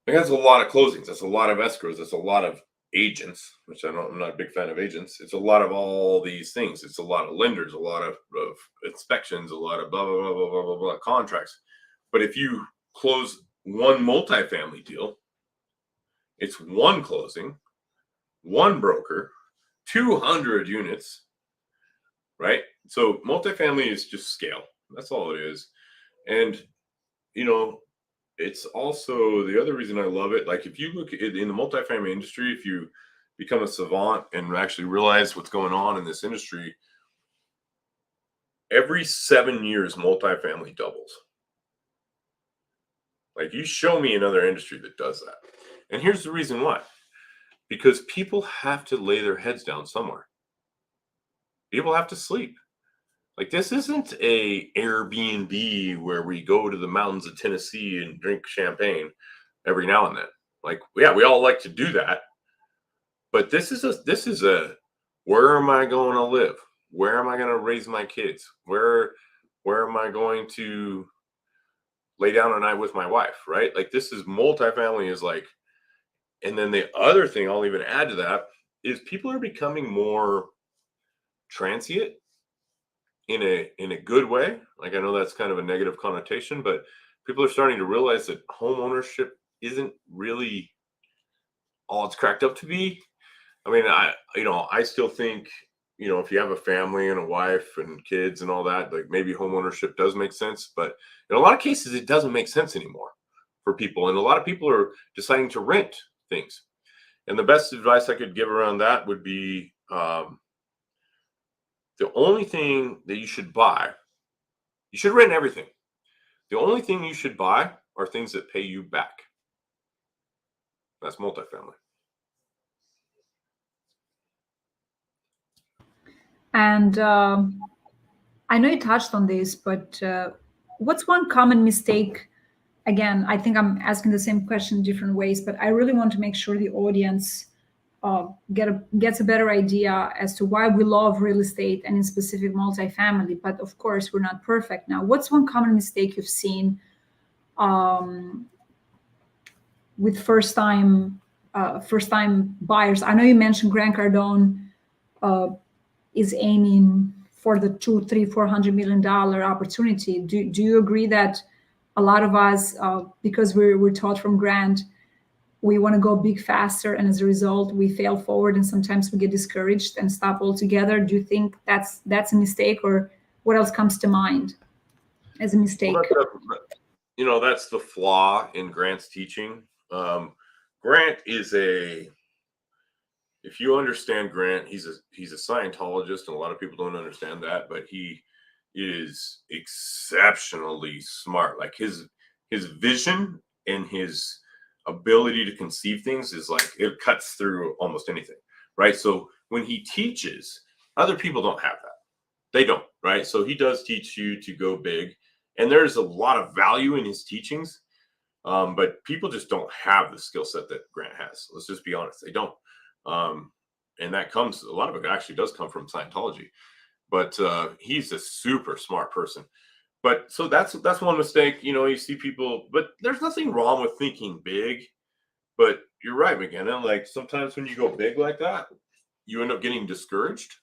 Like that's a lot of closings. That's a lot of escrows. That's a lot of agents, which I'm not a big fan of agents. It's a lot of all these things. It's a lot of lenders, a lot of inspections, a lot of blah, blah, blah, blah, blah, blah, blah contracts. But if you close one multifamily deal, it's one closing, one broker, 200 units, right? So multifamily is just scale. That's all it is. And, it's also the other reason I love it. Like if you look at in the multifamily industry, if you become a savant and actually realize what's going on in this industry, every 7 years, multifamily doubles. Like you show me another industry that does that. And here's the reason why. Because people have to lay their heads down somewhere. People have to sleep. Like this isn't a Airbnb where we go to the mountains of Tennessee and drink champagne every now and then. Like, yeah, we all like to do that. But this is a where am I going to live? Where am I going to raise my kids? Where Where am I going to lay down at night with my wife, right? Like this is multifamily is like, and then the other thing I'll even add to that is people are becoming more transient in a good way. Like I know that's kind of a negative connotation, but people are starting to realize that home ownership isn't really all it's cracked up to be. I mean, I still think, if you have a family and a wife and kids and all that, like maybe home ownership does make sense, but in a lot of cases it doesn't make sense anymore for people. And a lot of people are deciding to rent things. And the best advice I could give around that would be the only thing that you should buy, you should rent everything. The only thing you should buy are things that pay you back. That's multifamily. And I know you touched on this, but what's one common mistake? Again, I think I'm asking the same question in different ways, but I really want to make sure the audience gets a better idea as to why we love real estate and in specific multifamily. But of course, we're not perfect. Now, what's one common mistake you've seen with first time buyers? I know you mentioned Grant Cardone is aiming for the 200, 300, $400 million opportunity. Do you agree that a lot of us, because we're taught from Grant, we want to go big faster, and as a result, we fail forward, and sometimes we get discouraged and stop altogether? Do you think that's a mistake, or what else comes to mind as a mistake? Well, that's the flaw in Grant's teaching. Grant is if you understand Grant, he's a Scientologist, and a lot of people don't understand that, but he is exceptionally smart. Like his vision and his ability to conceive things is like it cuts through almost anything, right? So when he teaches, other people don't have that. They don't, right? So he does teach you to go big, and there's a lot of value in his teachings. But people just don't have the skill set that Grant has. Let's just be honest, they don't. And that comes, a lot of it actually does come from Scientology. But he's a super smart person. But so that's one mistake. You see people, but there's nothing wrong with thinking big. But you're right, McKenna. Like sometimes when you go big like that, you end up getting discouraged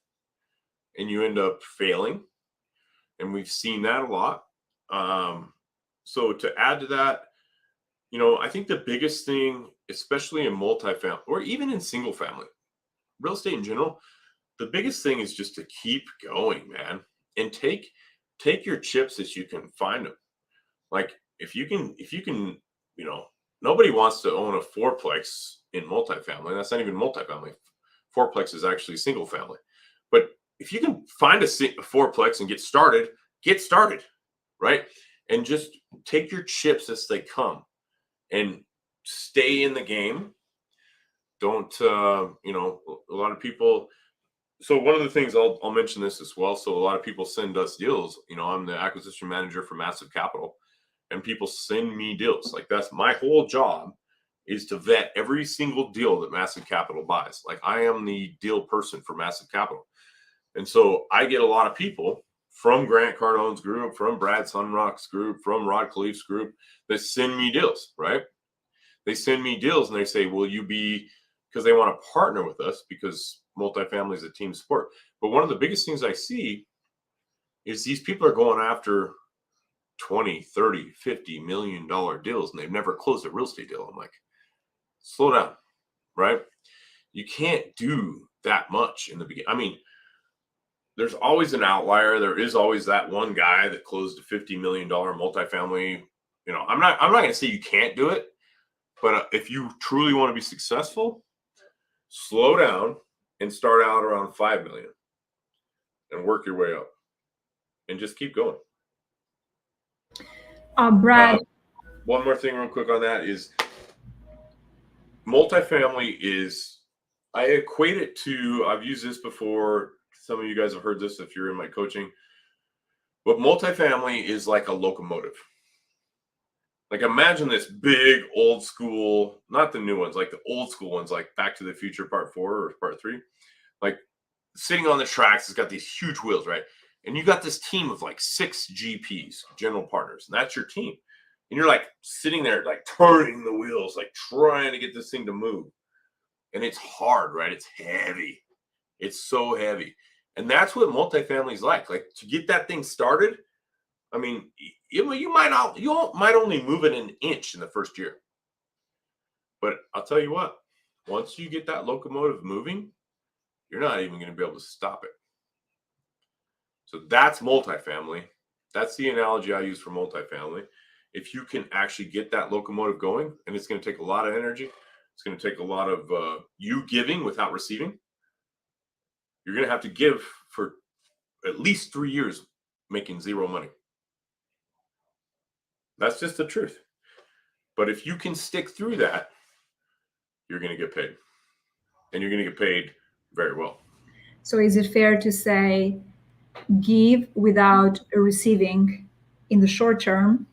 and you end up failing. And we've seen that a lot. So to add to that, I think the biggest thing, especially in multifamily or even in single family, real estate in general, the biggest thing is just to keep going, man, and take your chips as you can find them. Like if you can, nobody wants to own a fourplex in multifamily. That's not even multifamily. Fourplex is actually single family. But if you can find a fourplex and get started, right? And just take your chips as they come and stay in the game. Don't, a lot of people. So one of the things I'll mention this as well. So a lot of people send us deals. I'm the acquisition manager for Massive Capital, and people send me deals. Like that's my whole job is to vet every single deal that Massive Capital buys. Like I am the deal person for Massive Capital. And so I get a lot of people from Grant Cardone's group, from Brad Sunrock's group, from Rod Khleif's group that send me deals, right? They send me deals and they say, will you be, because they want to partner with us because multifamily is a team sport. But one of the biggest things I see is these people are going after 20, 30, $50 million deals and they've never closed a real estate deal. I'm like, slow down, right? You can't do that much in the beginning. I mean, there's always an outlier. There is always that one guy that closed a $50 million multifamily. I'm not going to say you can't do it, but if you truly want to be successful, slow down and start out around 5 million and work your way up and just keep going. Brad, one more thing real quick on that is multifamily is, I equate it to, I've used this before. Some of you guys have heard this if you're in my coaching, but multifamily is like a locomotive. Like imagine this big old school, not the new ones, like the old school ones, like Back to the Future Part 4 or Part 3, like sitting on the tracks. It's got these huge wheels, right? and you got this team of like 6 GPs, general partners, and that's your team. And you're like sitting there, like turning the wheels, like trying to get this thing to move. And it's hard, right? It's heavy. It's so heavy. And that's what multifamily is like. Like to get that thing started, I mean, you might only move it an inch in the first year. But I'll tell you what, once you get that locomotive moving, you're not even going to be able to stop it. So that's multifamily. That's the analogy I use for multifamily. If you can actually get that locomotive going, and it's going to take a lot of energy, it's going to take a lot of you giving without receiving. You're going to have to give for at least 3 years making zero money. That's just the truth. But if you can stick through that, you're going to get paid. And you're going to get paid very well. So is it fair to say give without receiving in the short term?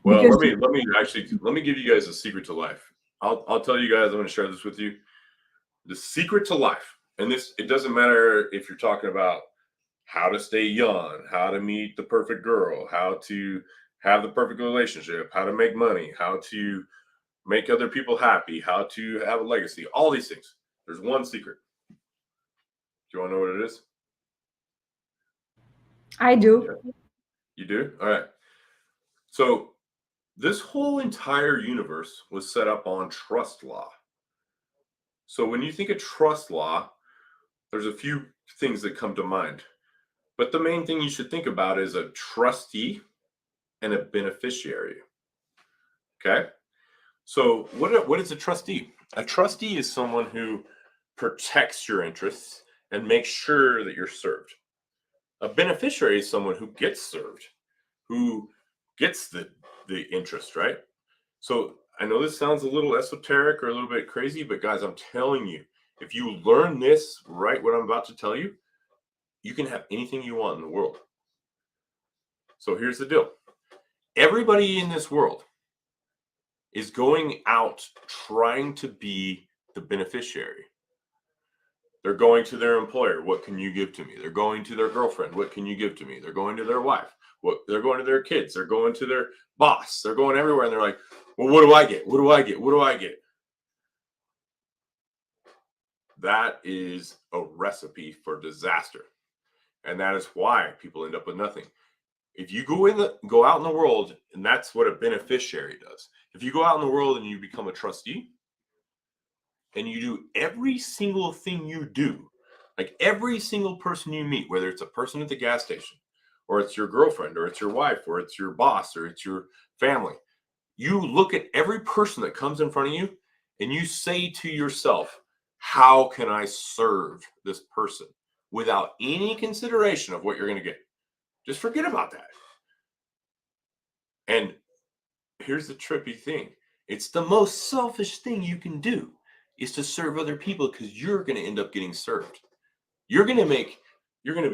Well, Because let me give you guys a secret to life. I'll tell you guys, I'm going to share this with you. The secret to life, and this, it doesn't matter if you're talking about how to stay young, how to meet the perfect girl, how to have the perfect relationship, how to make money, how to make other people happy, how to have a legacy, all these things. There's one secret. Do you want to know what it is? I do. Yeah. You do? All right. So this whole entire universe was set up on trust law. So when you think of trust law, there's a few things that come to mind. But the main thing you should think about is a trustee and a beneficiary. Okay? So what is a trustee? A trustee is someone who protects your interests and makes sure that you're served. A beneficiary is someone who gets served, who gets the interest, right? So I know this sounds a little esoteric or a little bit crazy, but guys, I'm telling you, if you learn this, right, what I'm about to tell you, you can have anything you want in the world. So here's the deal. Everybody in this world is going out trying to be the beneficiary. They're going to their employer. What can you give to me? They're going to their girlfriend. What can you give to me? They're going to their wife. They're going to their kids. They're going to their boss. They're going everywhere. And they're like, well, what do I get? What do I get? What do I get? That is a recipe for disaster. And that is why people end up with nothing. If you go out in the world, and that's what a beneficiary does. If you go out in the world and you become a trustee, and you do every single thing you do, like every single person you meet, whether it's a person at the gas station, or it's your girlfriend, or it's your wife, or it's your boss, or it's your family, you look at every person that comes in front of you and you say to yourself, how can I serve this person without any consideration of what you're going to get? Just forget about that. And here's the trippy thing. It's the most selfish thing you can do is to serve other people, because you're going to end up getting served. You're going to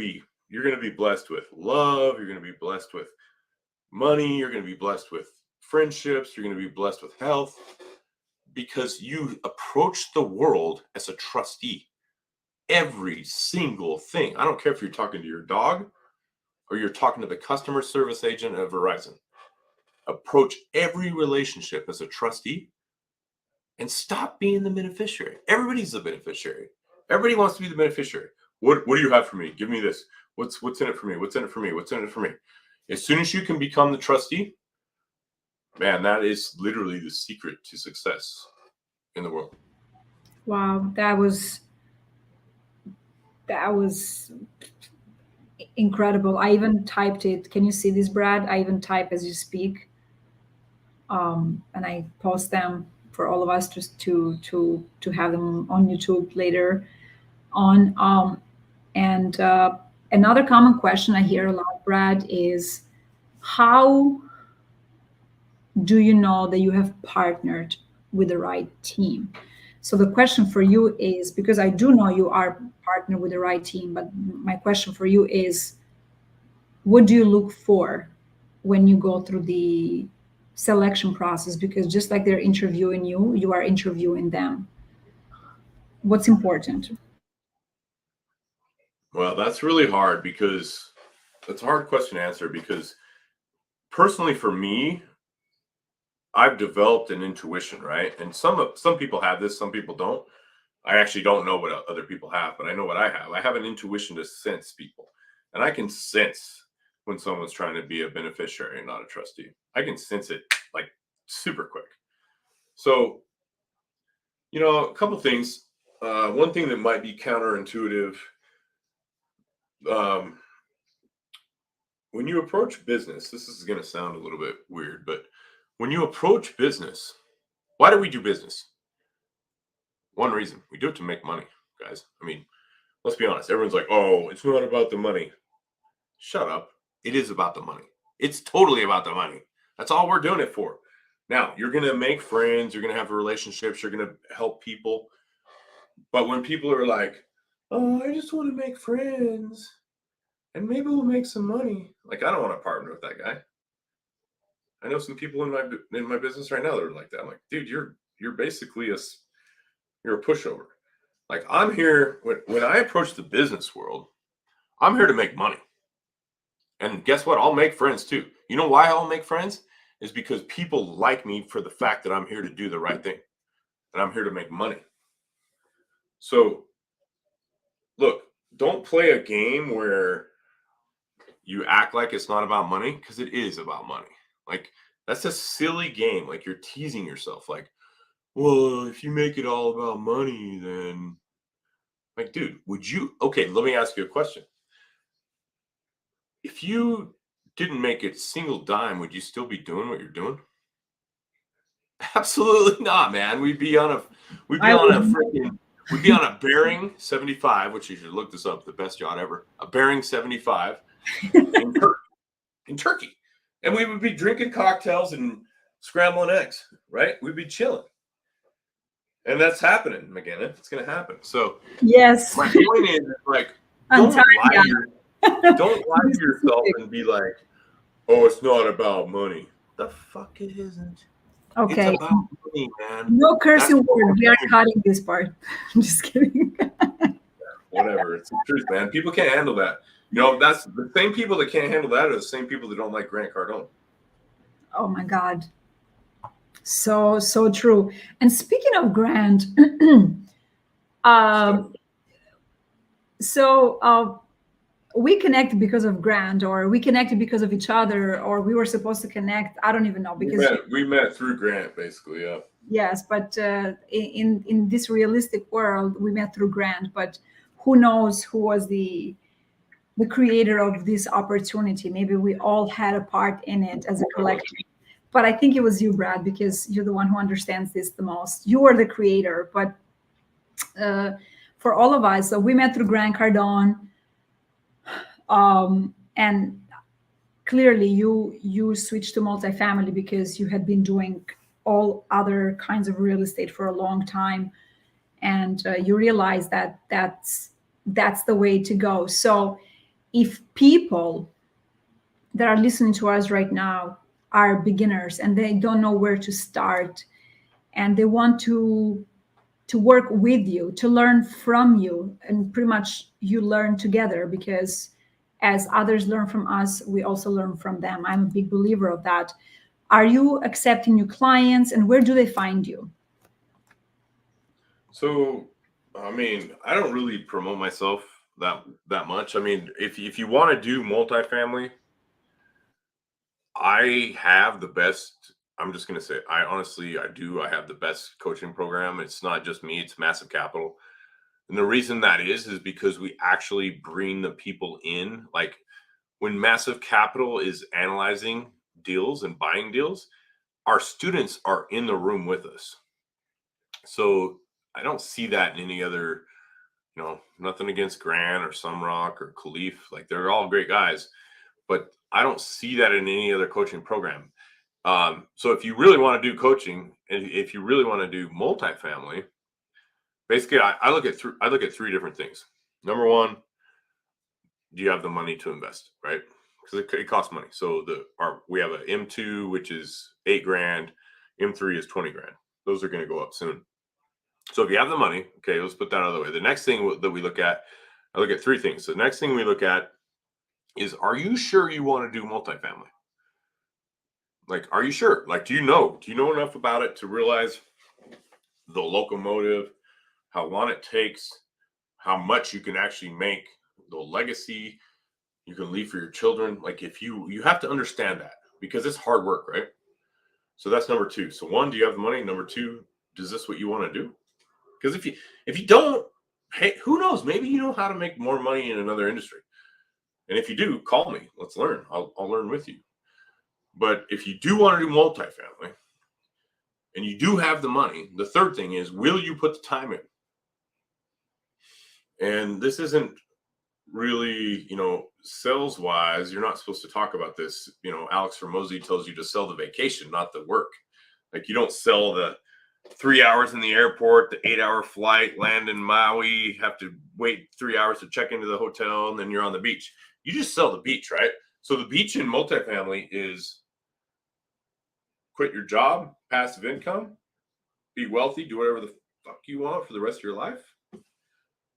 be blessed with love. You're going to be blessed with money. You're going to be blessed with friendships. You're going to be blessed with health, because you approach the world as a trustee. Every single thing. I don't care if you're talking to your dog or you're talking to the customer service agent at Verizon. Approach every relationship as a trustee and stop being the beneficiary. Everybody's the beneficiary. Everybody wants to be the beneficiary. What do you have for me? Give me this. What's in it for me? What's in it for me? What's in it for me? As soon as you can become the trustee, man, that is literally the secret to success in the world. Wow, that was incredible. I even typed it. Can you see this, Brad? I even type as you speak, and I post them for all of us to have them on YouTube later on. And another common question I hear a lot, Brad, is how do you know that you have partnered with the right team? So the question for you is, because I do know you are partnered with the right team, but my question for you is, what do you look for when you go through the selection process? Because just like they're interviewing you, you are interviewing them. What's important? Well, that's really hard because that's a hard question to answer because personally for me, I've developed an intuition, right? And some people have this, some people don't. I actually don't know what other people have, but I know what I have. I have an intuition to sense people, and I can sense when someone's trying to be a beneficiary and not a trustee. I can sense it like super quick. So, a couple things. One thing that might be counterintuitive, um, when you approach business, this is going to sound a little bit weird, but when you approach business, why do we do business? One reason: we do it to make money, guys. I mean, let's be honest. Everyone's like, "Oh, it's not about the money." Shut up. It is about the money. It's totally about the money. That's all we're doing it for. Now, you're going to make friends, you're going to have relationships, you're going to help people. But when people are like, "Oh, I just want to make friends and maybe we'll make some money." Like, I don't want to partner with that guy. I know some people in my business right now that are like that. I'm like, "Dude, you're basically you're a pushover." Like, I'm here when I approach the business world, I'm here to make money. And guess what? I'll make friends too. You know why I'll make friends? Is because people like me for the fact that I'm here to do the right thing and I'm here to make money. So, look, don't play a game where you act like it's not about money because it is about money. Like, that's a silly game. Like, you're teasing yourself. Like, well, if you make it all about money, then, like, dude, okay, let me ask you a question. If you didn't make a single dime, would you still be doing what you're doing? Absolutely not, man. We'd be I on a would. freaking we'd be on a Bearing 75, which you should look this up, the best yacht ever. A Bearing 75 in Turkey. And we would be drinking cocktails and scrambling eggs, right? We'd be chilling. And that's happening, McGinnis. It's gonna happen. So Yes. my point is like don't lie Antalya. don't lie to yourself and be like, oh, it's not about money. The fuck it isn't. It's Okay. about money, man. No That's cursing what word. we're We are doing. cutting this part. I'm just kidding. Whatever. It's the truth, man. People can't handle that. That's the same people that can't handle that are the same people that don't like Grant Cardone. Oh my God. So true. And speaking of Grant, So um, so we connected because of Grant, or we connected because of each other, or we were supposed to connect. I don't even know we because met we met through Grant, basically, yeah. yes, but in this realistic world, we met through Grant. But who knows who was the creator of this opportunity? Maybe we all had a part in it as a collective. But I think it was you, Brad, because you're the one who understands this the most. You are the creator, but uh, for all of us, so we met through Grant Cardone, and clearly you switched to multifamily because you had been doing all other kinds of real estate for a long time, and you realize that that's the way to go. So if people that are listening to us right now are beginners and they don't know where to start, and they want to work with you, to learn from you, and pretty much you learn together, because as others learn from us, we also learn from them. I'm a big believer of that. Are you accepting new clients, and where do they find you? So I mean, I don't really promote myself that much. I mean, if you want to do multifamily, I have the best. I'm just gonna say, I honestly, I do. I have the best coaching program. It's not just me; it's Massive Capital, and the reason that is because we actually bring the people in. Like when Massive Capital is analyzing deals and buying deals, our students are in the room with us. So I don't see that in any other. Nothing against Grant or Sumrock or Khalif. Like they're all great guys, but I don't see that in any other coaching program. So if you really want to do coaching and if you really want to do multifamily, basically I look at three different things. Number one, do you have the money to invest, right? Because it costs money. So we have an M2, which is $8,000. M3 is 20 grand. Those are going to go up soon. So if you have the money, okay, let's put that out of the way. The next thing that we look at I look at three things. The next thing we look at is, are you sure you want to do multifamily? Like, are you sure? Like, do you know enough about it to realize the locomotive, how long it takes, how much you can actually make, the legacy you can leave for your children? Like, if you have to understand that, because it's hard work, right? So that's number two. So one, do you have the money? Number two, is this what you want to do? Because if you don't, hey, who knows? Maybe you know how to make more money in another industry. And if you do, call me. Let's learn. I'll learn with you. But if you do want to do multifamily and you do have the money, the third thing is, will you put the time in? And this isn't really, sales wise, you're not supposed to talk about this. Alex Ramosi tells you to sell the vacation, not the work. Like, you don't sell the 3 hours in the airport, the 8-hour flight, land in Maui, have to wait 3 hours to check into the hotel, and then you're on the beach. You just sell the beach, right? So the beach in multifamily is quit your job, passive income, be wealthy, do whatever the fuck you want for the rest of your life,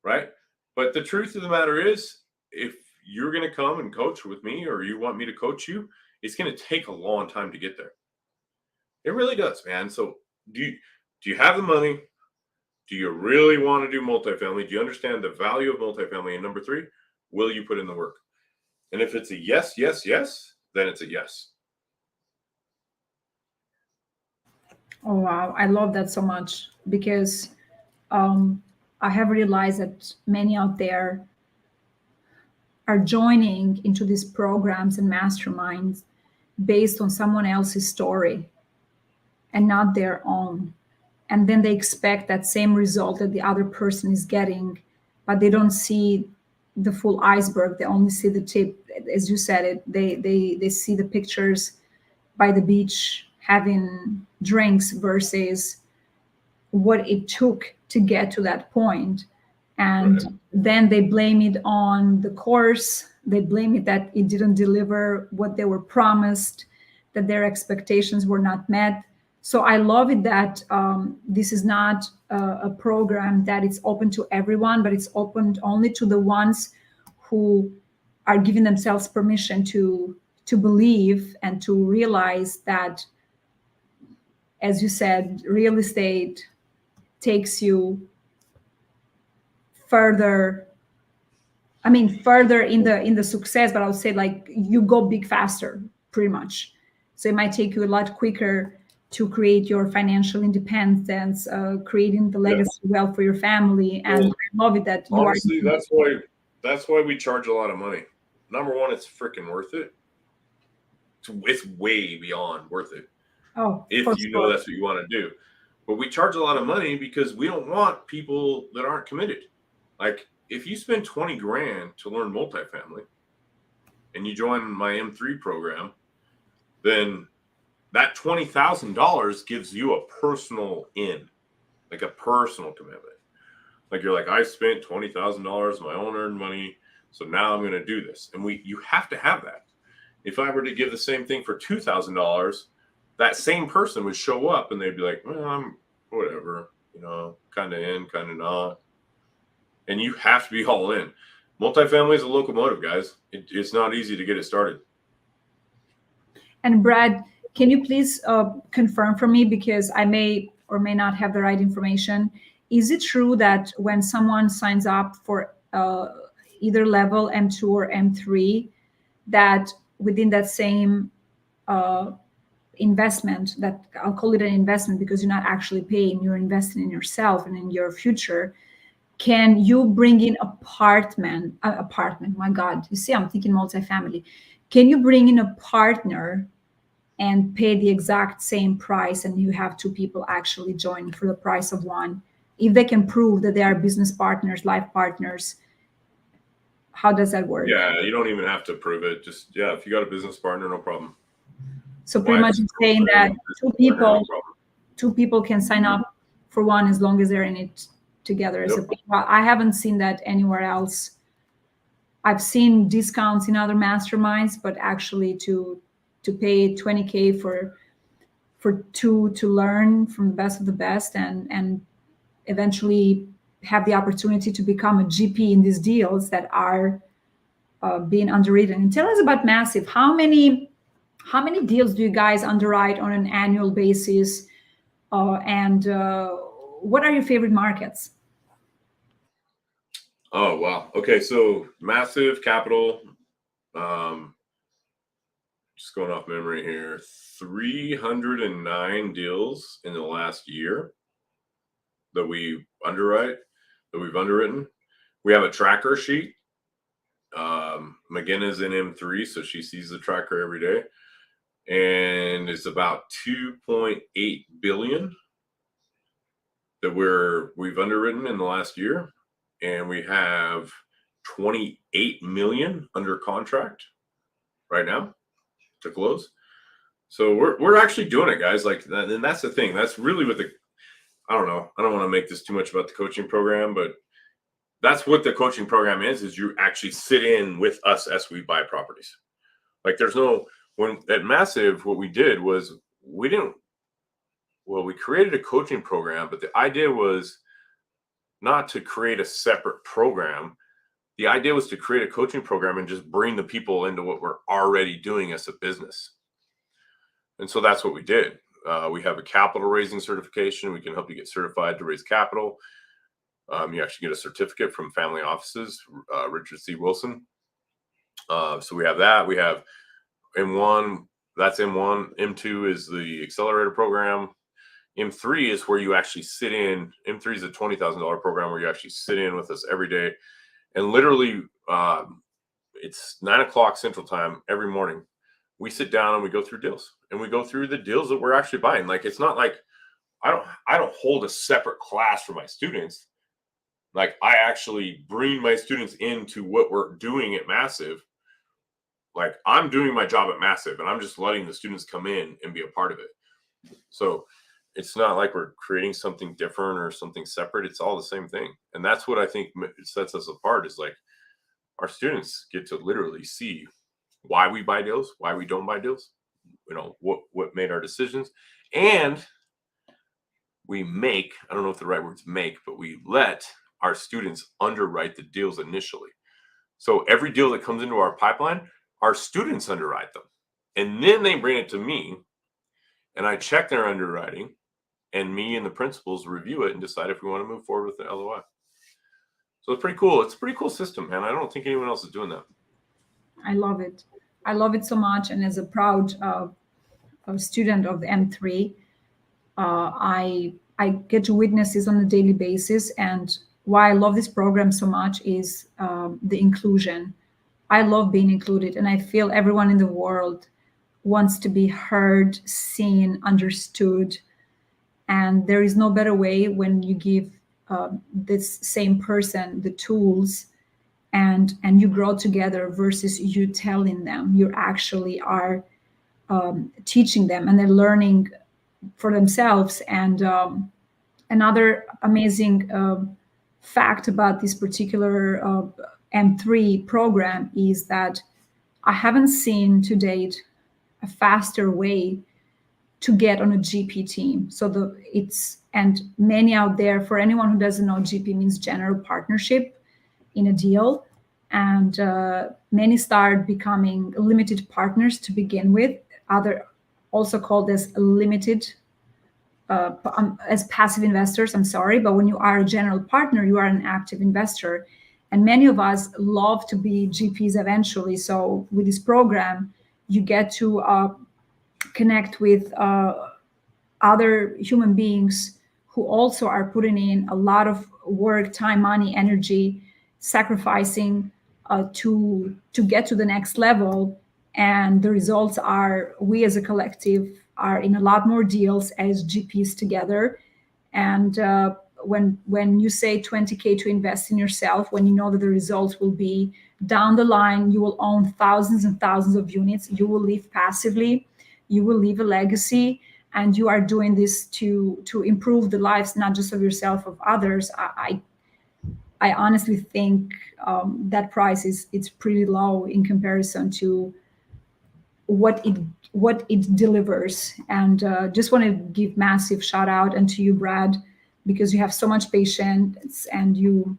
right? But the truth of the matter is, if you're going to come and coach with me, or you want me to coach you, it's going to take a long time to get there. It really does, man. So do you have the money? Do you really want to do multifamily? Do you understand the value of multifamily? And number three, will you put in the work? And if it's a yes, yes, yes, then it's a yes. Oh, wow. I love that so much because I have realized that many out there are joining into these programs and masterminds based on someone else's story and not their own. And then they expect that same result that the other person is getting, but they don't see the full iceberg. They only see the tip. As you said it, they see the pictures by the beach having drinks versus what it took to get to that point. And Right. then they blame it on the course. They blame it that it didn't deliver what they were promised, that their expectations were not met. So I love it that this is not a program that it's open to everyone, but it's open only to the ones who are giving themselves permission to believe and to realize that, as you said, real estate takes you further. I mean, further in the success, but I would say like you go big faster, pretty much. So it might take you a lot quicker to create your financial independence, creating the Yeah. legacy wealth for your family. And Well, I love it that you honestly, are. that's why we charge a lot of money. Number one, it's freaking worth it. It's way beyond worth it Oh, for if you know sure. that's what you want to do. But we charge a lot of money because we don't want people that aren't committed. Like, if you spend 20 grand to learn multifamily and you join my M3 program, then that $20,000 gives you a personal in, like a personal commitment. Like, you're like, I spent $20,000 of my own earned money, so now I'm going to do this. And you have to have that. If I were to give the same thing for $2,000, that same person would show up and they'd be like, well, I'm whatever, kind of in, kind of not. And you have to be all in. Multifamily is a locomotive, guys. It's not easy to get it started. And Brad, can you please confirm for me, because I may or may not have the right information. Is it true that when someone signs up for either level M2 or M3, that within that same investment, that I'll call it an investment because you're not actually paying, you're investing in yourself and in your future, can you bring in apartment, my God, you see, I'm thinking multifamily. Can you bring in a partner and pay the exact same price, and you have two people actually join for the price of one, if they can prove that they are business partners, life partners? How does that work? Yeah, you don't even have to prove it. Just, yeah, if you got a business partner, no problem. So pretty Wife, much it's saying that girlfriend, two business partner, no people problem. two people can sign up for one as long as they're in it together as a Yep. team. Well, I haven't seen that anywhere else. I've seen discounts in other masterminds, but actually to pay 20K for two to learn from the best of the best and eventually have the opportunity to become a GP in these deals that are being underwritten. And tell us about Massive. How many deals do you guys underwrite on an annual basis? And what are your favorite markets? Oh, wow. Okay, so Massive Capital, um, just going off memory here, 309 deals in the last year that we've underwritten. We have a tracker sheet. McGinnis in M3, so she sees the tracker every day. And it's about 2.8 billion that we've underwritten in the last year. And we have 28 million under contract right now to close. So we're actually doing it, guys. Like, and that's the thing. That's really what I don't know. I don't want to make this too much about the coaching program, but that's what the coaching program is you actually sit in with us as we buy properties. Like when at Massive, what we did was we created a coaching program, but the idea was not to create a separate program. The idea was to create a coaching program and just bring the people into what we're already doing as a business. And so that's what we did. We have a capital raising certification. We can help you get certified to raise capital. You actually get a certificate from Family Offices, Richard C. Wilson. So we have that. We have M1. That's M1. M2 is the accelerator program. M3 is where you actually sit in. M3 is a $20,000 program where you actually sit in with us every day. And literally, it's 9:00 Central Time every morning. We sit down and we go through deals. And we go through the deals that we're actually buying. Like, it's not like I don't hold a separate class for my students. Like, I actually bring my students into what we're doing at Massive. Like, I'm doing my job at Massive, and I'm just letting the students come in and be a part of it. So it's not like we're creating something different or something separate. It's all the same thing. And that's what I think sets us apart, is like our students get to literally see why we buy deals, why we don't buy deals, what made our decisions. And we I don't know if the right word's make, but we let our students underwrite the deals initially. So every deal that comes into our pipeline, our students underwrite them. And then they bring it to me, and I check their underwriting, and me and the principals review it and decide if we want to move forward with the LOI. So it's pretty cool. It's a pretty cool system, man. I don't think anyone else is doing that. I love it. I love it so much. And as a proud student of the M3, I get to witness this on a daily basis. And why I love this program so much is the inclusion. I love being included, and I feel everyone in the world wants to be heard, seen, understood. And there is no better way when you give this same person the tools and you grow together versus you telling them. You actually are teaching them, and they're learning for themselves. And another amazing fact about this particular M3 program is that I haven't seen to date a faster way to get on a GP team. So and many out there, for anyone who doesn't know, GP means general partnership in a deal. And many start becoming limited partners to begin with, also called as limited, as passive investors, I'm sorry. But when you are a general partner, you are an active investor. And many of us love to be GPs eventually. So with this program, you get to connect with other human beings who also are putting in a lot of work, time, money, energy, sacrificing to get to the next level. And the results are, we as a collective are in a lot more deals as GPs together. And when you say 20K to invest in yourself, when you know that the results will be down the line, you will own thousands and thousands of units, you will live passively, you will leave a legacy, and you are doing this to improve the lives not just of yourself, of others. I honestly think that price it's pretty low in comparison to what it delivers. And just want to give massive shout out, and to you, Brad, because you have so much patience and you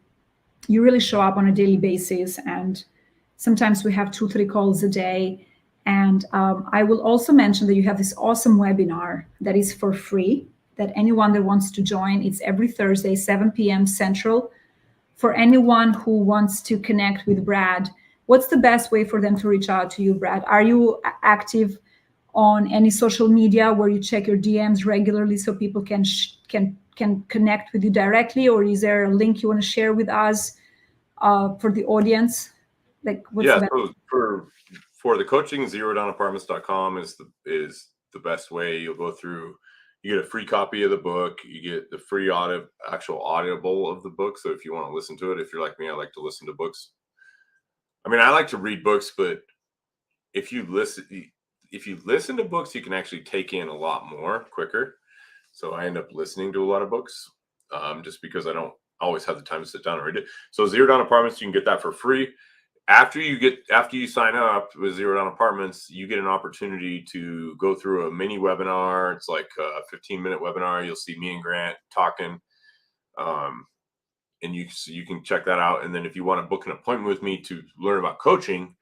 really show up on a daily basis. And sometimes we have 2 3 calls a day. And I will also mention that you have this awesome webinar that is for free, that anyone that wants to join, it's every Thursday 7 p.m. Central. For anyone who wants to connect with Brad, what's the best way for them to reach out to you, Brad? Are you active on any social media where you check your DMs regularly so people can connect with you directly, or is there a link you want to share with us for the audience? Like, what's the Yeah, best? so for the coaching, zerodownapartments.com is the best way. You'll go through, you get a free copy of the book, you get the free actual audible of the book. So if you want to listen to it, if you're like me, I like to listen to books. I mean, I like to read books, but if you listen if you listen to books, you can actually take in a lot more quicker. So I end up listening to a lot of books, just because I don't always have the time to sit down and read it. So Zero Down Apartments, you can get that for free. After you sign up with Zero Down Apartments, you get an opportunity to go through a mini webinar. It's like a 15-minute webinar. You'll see me and Grant talking, um, and you can check that out. And then if you want to book an appointment with me to learn about coaching,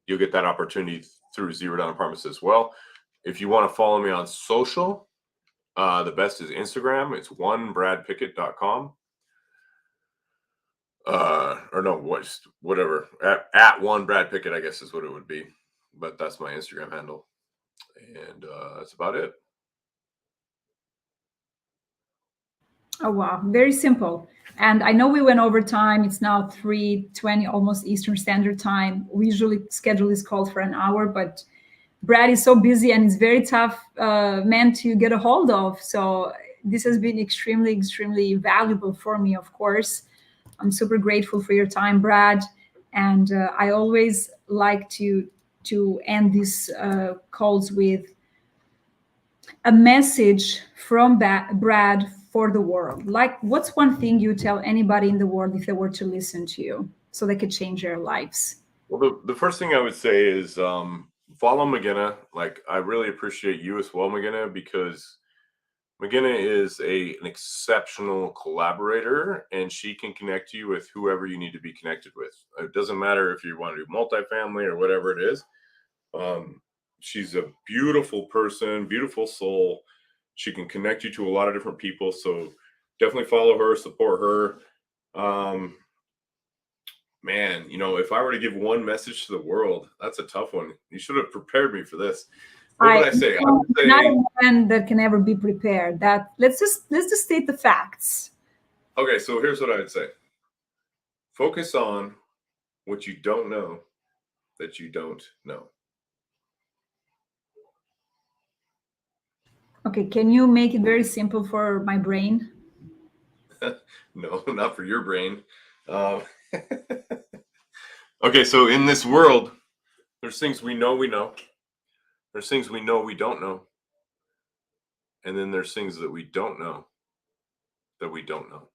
you'll get that opportunity through Zero Down Apartments as well. If you want to follow me on social, the best is Instagram. It's onebradpickett.com. Or no, whatever. At one Brad Pickett, I guess is what it would be. But that's my Instagram handle. And that's about it. Oh wow, very simple. And I know we went over time. It's now 3:20, almost Eastern Standard Time. We usually schedule this call for an hour, but Brad is so busy and he's very tough man to get a hold of. So this has been extremely, extremely valuable for me, of course. I'm super grateful for your time, Brad. And I always like to end these calls with a message from Brad for the world. Like, what's one thing you tell anybody in the world if they were to listen to you so they could change their lives? Well, the first thing I would say is follow McGinna. Like, I really appreciate you as well, McGinna, because McGinna is an exceptional collaborator, and she can connect you with whoever you need to be connected with. It doesn't matter if you want to do multifamily or whatever it is. She's a beautiful person, beautiful soul. She can connect you to a lot of different people. So definitely follow her, support her. Man, if I were to give one message to the world, that's a tough one. You should have prepared me for this. What would I say? I would Not say, a man that can ever be prepared. That let's just state the facts. okay, so here's what I would say. Focus on what you don't know that you don't know. Okay, can you make it very simple for my brain? No, not for your brain. Um, okay, so in this world, there's things we know. There's things we know we don't know. And then there's things that we don't know that we don't know.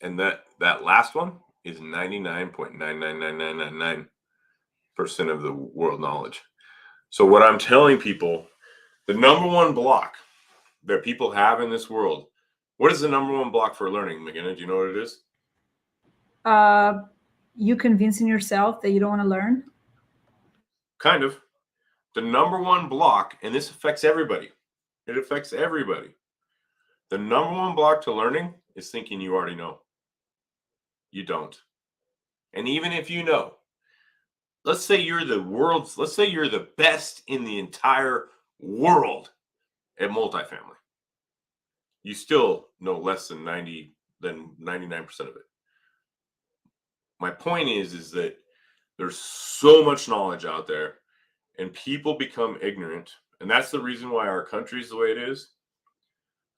And that last one is 99.99999% of the world knowledge. So what I'm telling people, the number one block that people have in this world, what is the number one block for learning, McGinnis? Do you know what it is? You convincing yourself that you don't want to learn? Kind of. The number one block, and this affects everybody. It affects everybody. The number one block to learning is thinking you already know. You don't. And even if you know, let's say you're the best in the entire world at multifamily. You still know less than 99% of it. My point is that there's so much knowledge out there and people become ignorant. And that's the reason why our country is the way it is.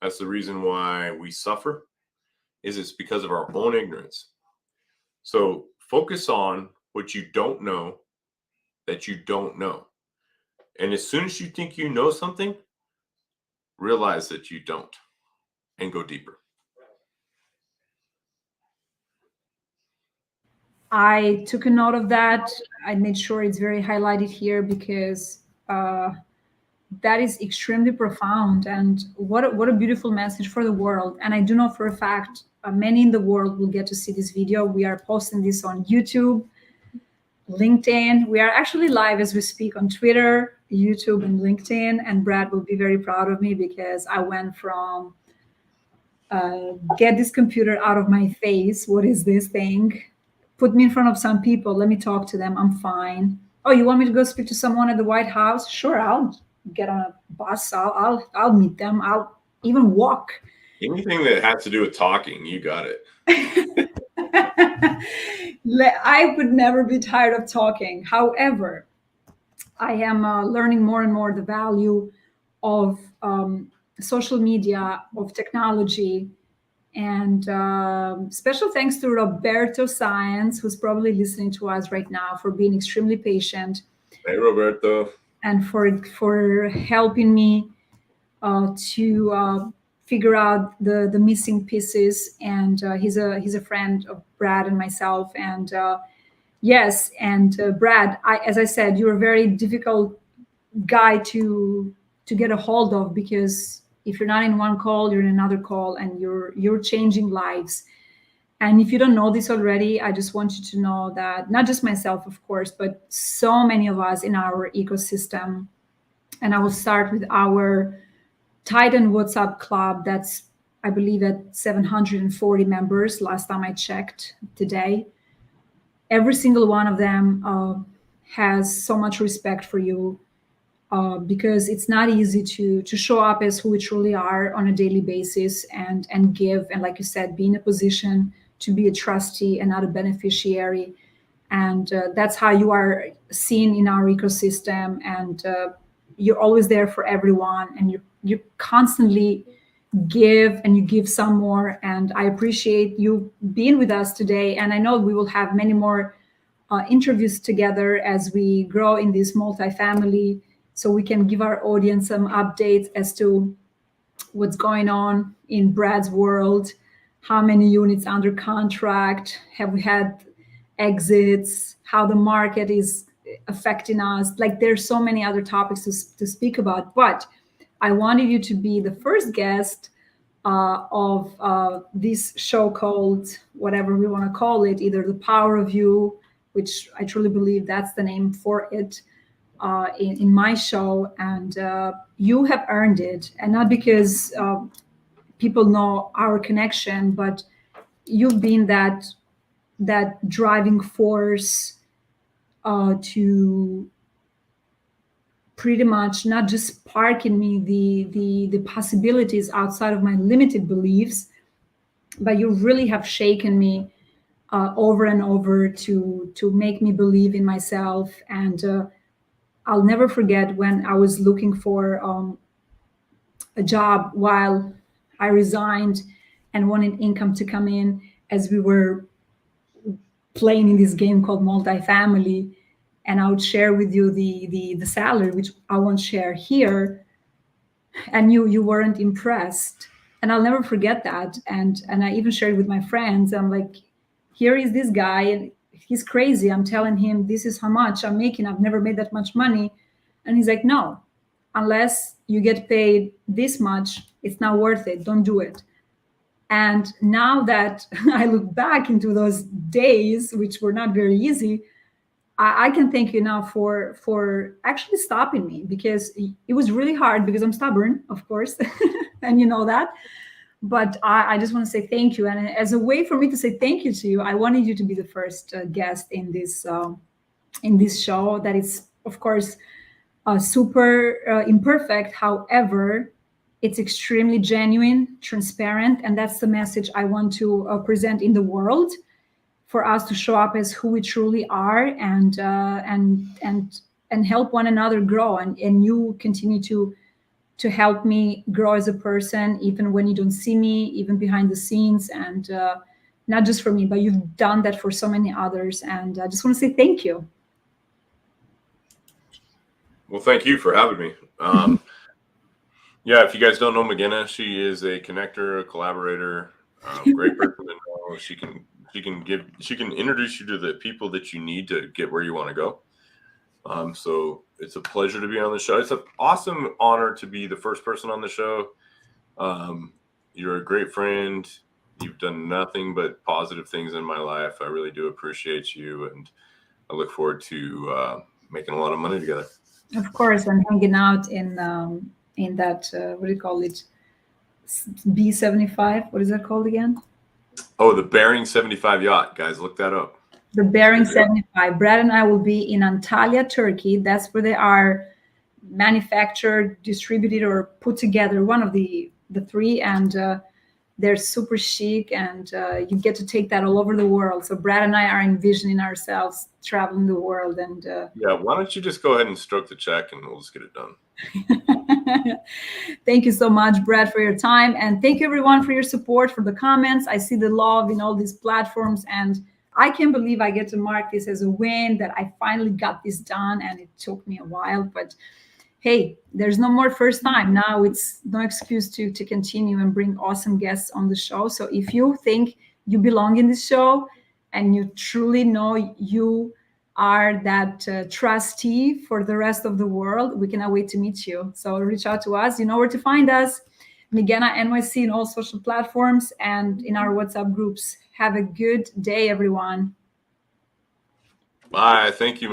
That's the reason why we suffer, is it's because of our own ignorance. So focus on what you don't know that you don't know. And as soon as you think you know something, realize that you don't and go deeper. I took a note of that. I made sure it's very highlighted here because that is extremely profound, and what a beautiful message for the world. And I do know for a fact many in the world will get to see this video. We are posting this on YouTube, LinkedIn. We are actually live as we speak on Twitter, YouTube, and LinkedIn. And Brad will be very proud of me because I went from get this computer out of my face. What is this thing? Put me in front of some people. Let me talk to them. I'm fine. Oh, you want me to go speak to someone at the White House? Sure, I'll get on a bus. I'll meet them. I'll even walk. Anything that has to do with talking, you got it. I would never be tired of talking. However, I am learning more and more the value of social media, of technology. And special thanks to Roberto Science, who's probably listening to us right now, for being extremely patient. Hey, Roberto. And for helping me to figure out the missing pieces. And he's a friend of Brad and myself. And yes, and Brad, as I said, you're a very difficult guy to get a hold of, because if you're not in one call, you're in another call, and you're changing lives. And if you don't know this already, I just want you to know that not just myself, of course, but so many of us in our ecosystem. And I will start with our Titan WhatsApp club. That's, I believe, at 740 members last time I checked today. Every single one of them has so much respect for you, because it's not easy to show up as who we truly are on a daily basis, and give, and like you said, be in a position to be a trustee and not a beneficiary. And that's how you are seen in our ecosystem. And you're always there for everyone, and you constantly give, and you give some more. And I appreciate you being with us today. And I know we will have many more interviews together as we grow in this multifamily, so we can give our audience some updates as to what's going on in Brad's world. How many units under contract? Have we had exits? How the market is affecting us? Like, there's so many other topics to speak about. But I wanted you to be the first guest of this show, called whatever we want to call it, either The Power of You, which I truly believe that's the name for it, in my show. And you have earned it. And not because people know our connection, but you've been that driving force to pretty much not just spark in me the possibilities outside of my limited beliefs, but you really have shaken me over and over to make me believe in myself. And I'll never forget when I was looking for a job while I resigned and wanted income to come in, as we were playing in this game called multifamily. And I would share with you the salary, which I won't share here. And you weren't impressed. And I'll never forget that. And I even shared with my friends. I'm like, here is this guy, and he's crazy. I'm telling him this is how much I'm making. I've never made that much money. And he's like, no, unless you get paid this much, it's not worth it. Don't do it. And now that I look back into those days, which were not very easy, I can thank you now for actually stopping me, because it was really hard, because I'm stubborn, of course, and you know that. But I just want to say thank you. And as a way for me to say thank you to you, I wanted you to be the first guest in this show. That is, of course, super imperfect. However, it's extremely genuine, transparent, and that's the message I want to present in the world, for us to show up as who we truly are, and help one another grow. And you continue to help me grow as a person, even when you don't see me, even behind the scenes. And not just for me, but you've done that for so many others. And I just want to say thank you. Well, thank you for having me. Yeah, if you guys don't know McGinnis, she is a connector, a collaborator, great person to know. She can introduce you to the people that you need to get where you want to go. So it's a pleasure to be on the show. It's an awesome honor to be the first person on the show. You're a great friend. You've done nothing but positive things in my life. I really do appreciate you, and I look forward to making a lot of money together. Of course, I'm hanging out in that what do you call it? B-75. What is that called again? Oh, the Bering 75 yacht, guys. Look that up. The Bering 75. Brad and I will be in Antalya, Turkey. That's where they are manufactured, distributed, or put together. One of the three, and they're super chic, and you get to take that all over the world. So Brad and I are envisioning ourselves traveling the world, and yeah. Why don't you just go ahead and stroke the check, and we'll just get it done. Thank you so much, Brad, for your time, and thank you everyone for your support, for the comments. I see the love in all these platforms, and I can't believe I get to mark this as a win, that I finally got this done, and it took me a while, but hey, there's no more first time. Now it's no excuse to continue and bring awesome guests on the show. So if you think you belong in this show and you truly know you are that trustee for the rest of the world, we cannot wait to meet you. So reach out to us. You know where to find us. Migena NYC in all social platforms and in our WhatsApp groups. Have a good day, everyone. Bye. Thank you.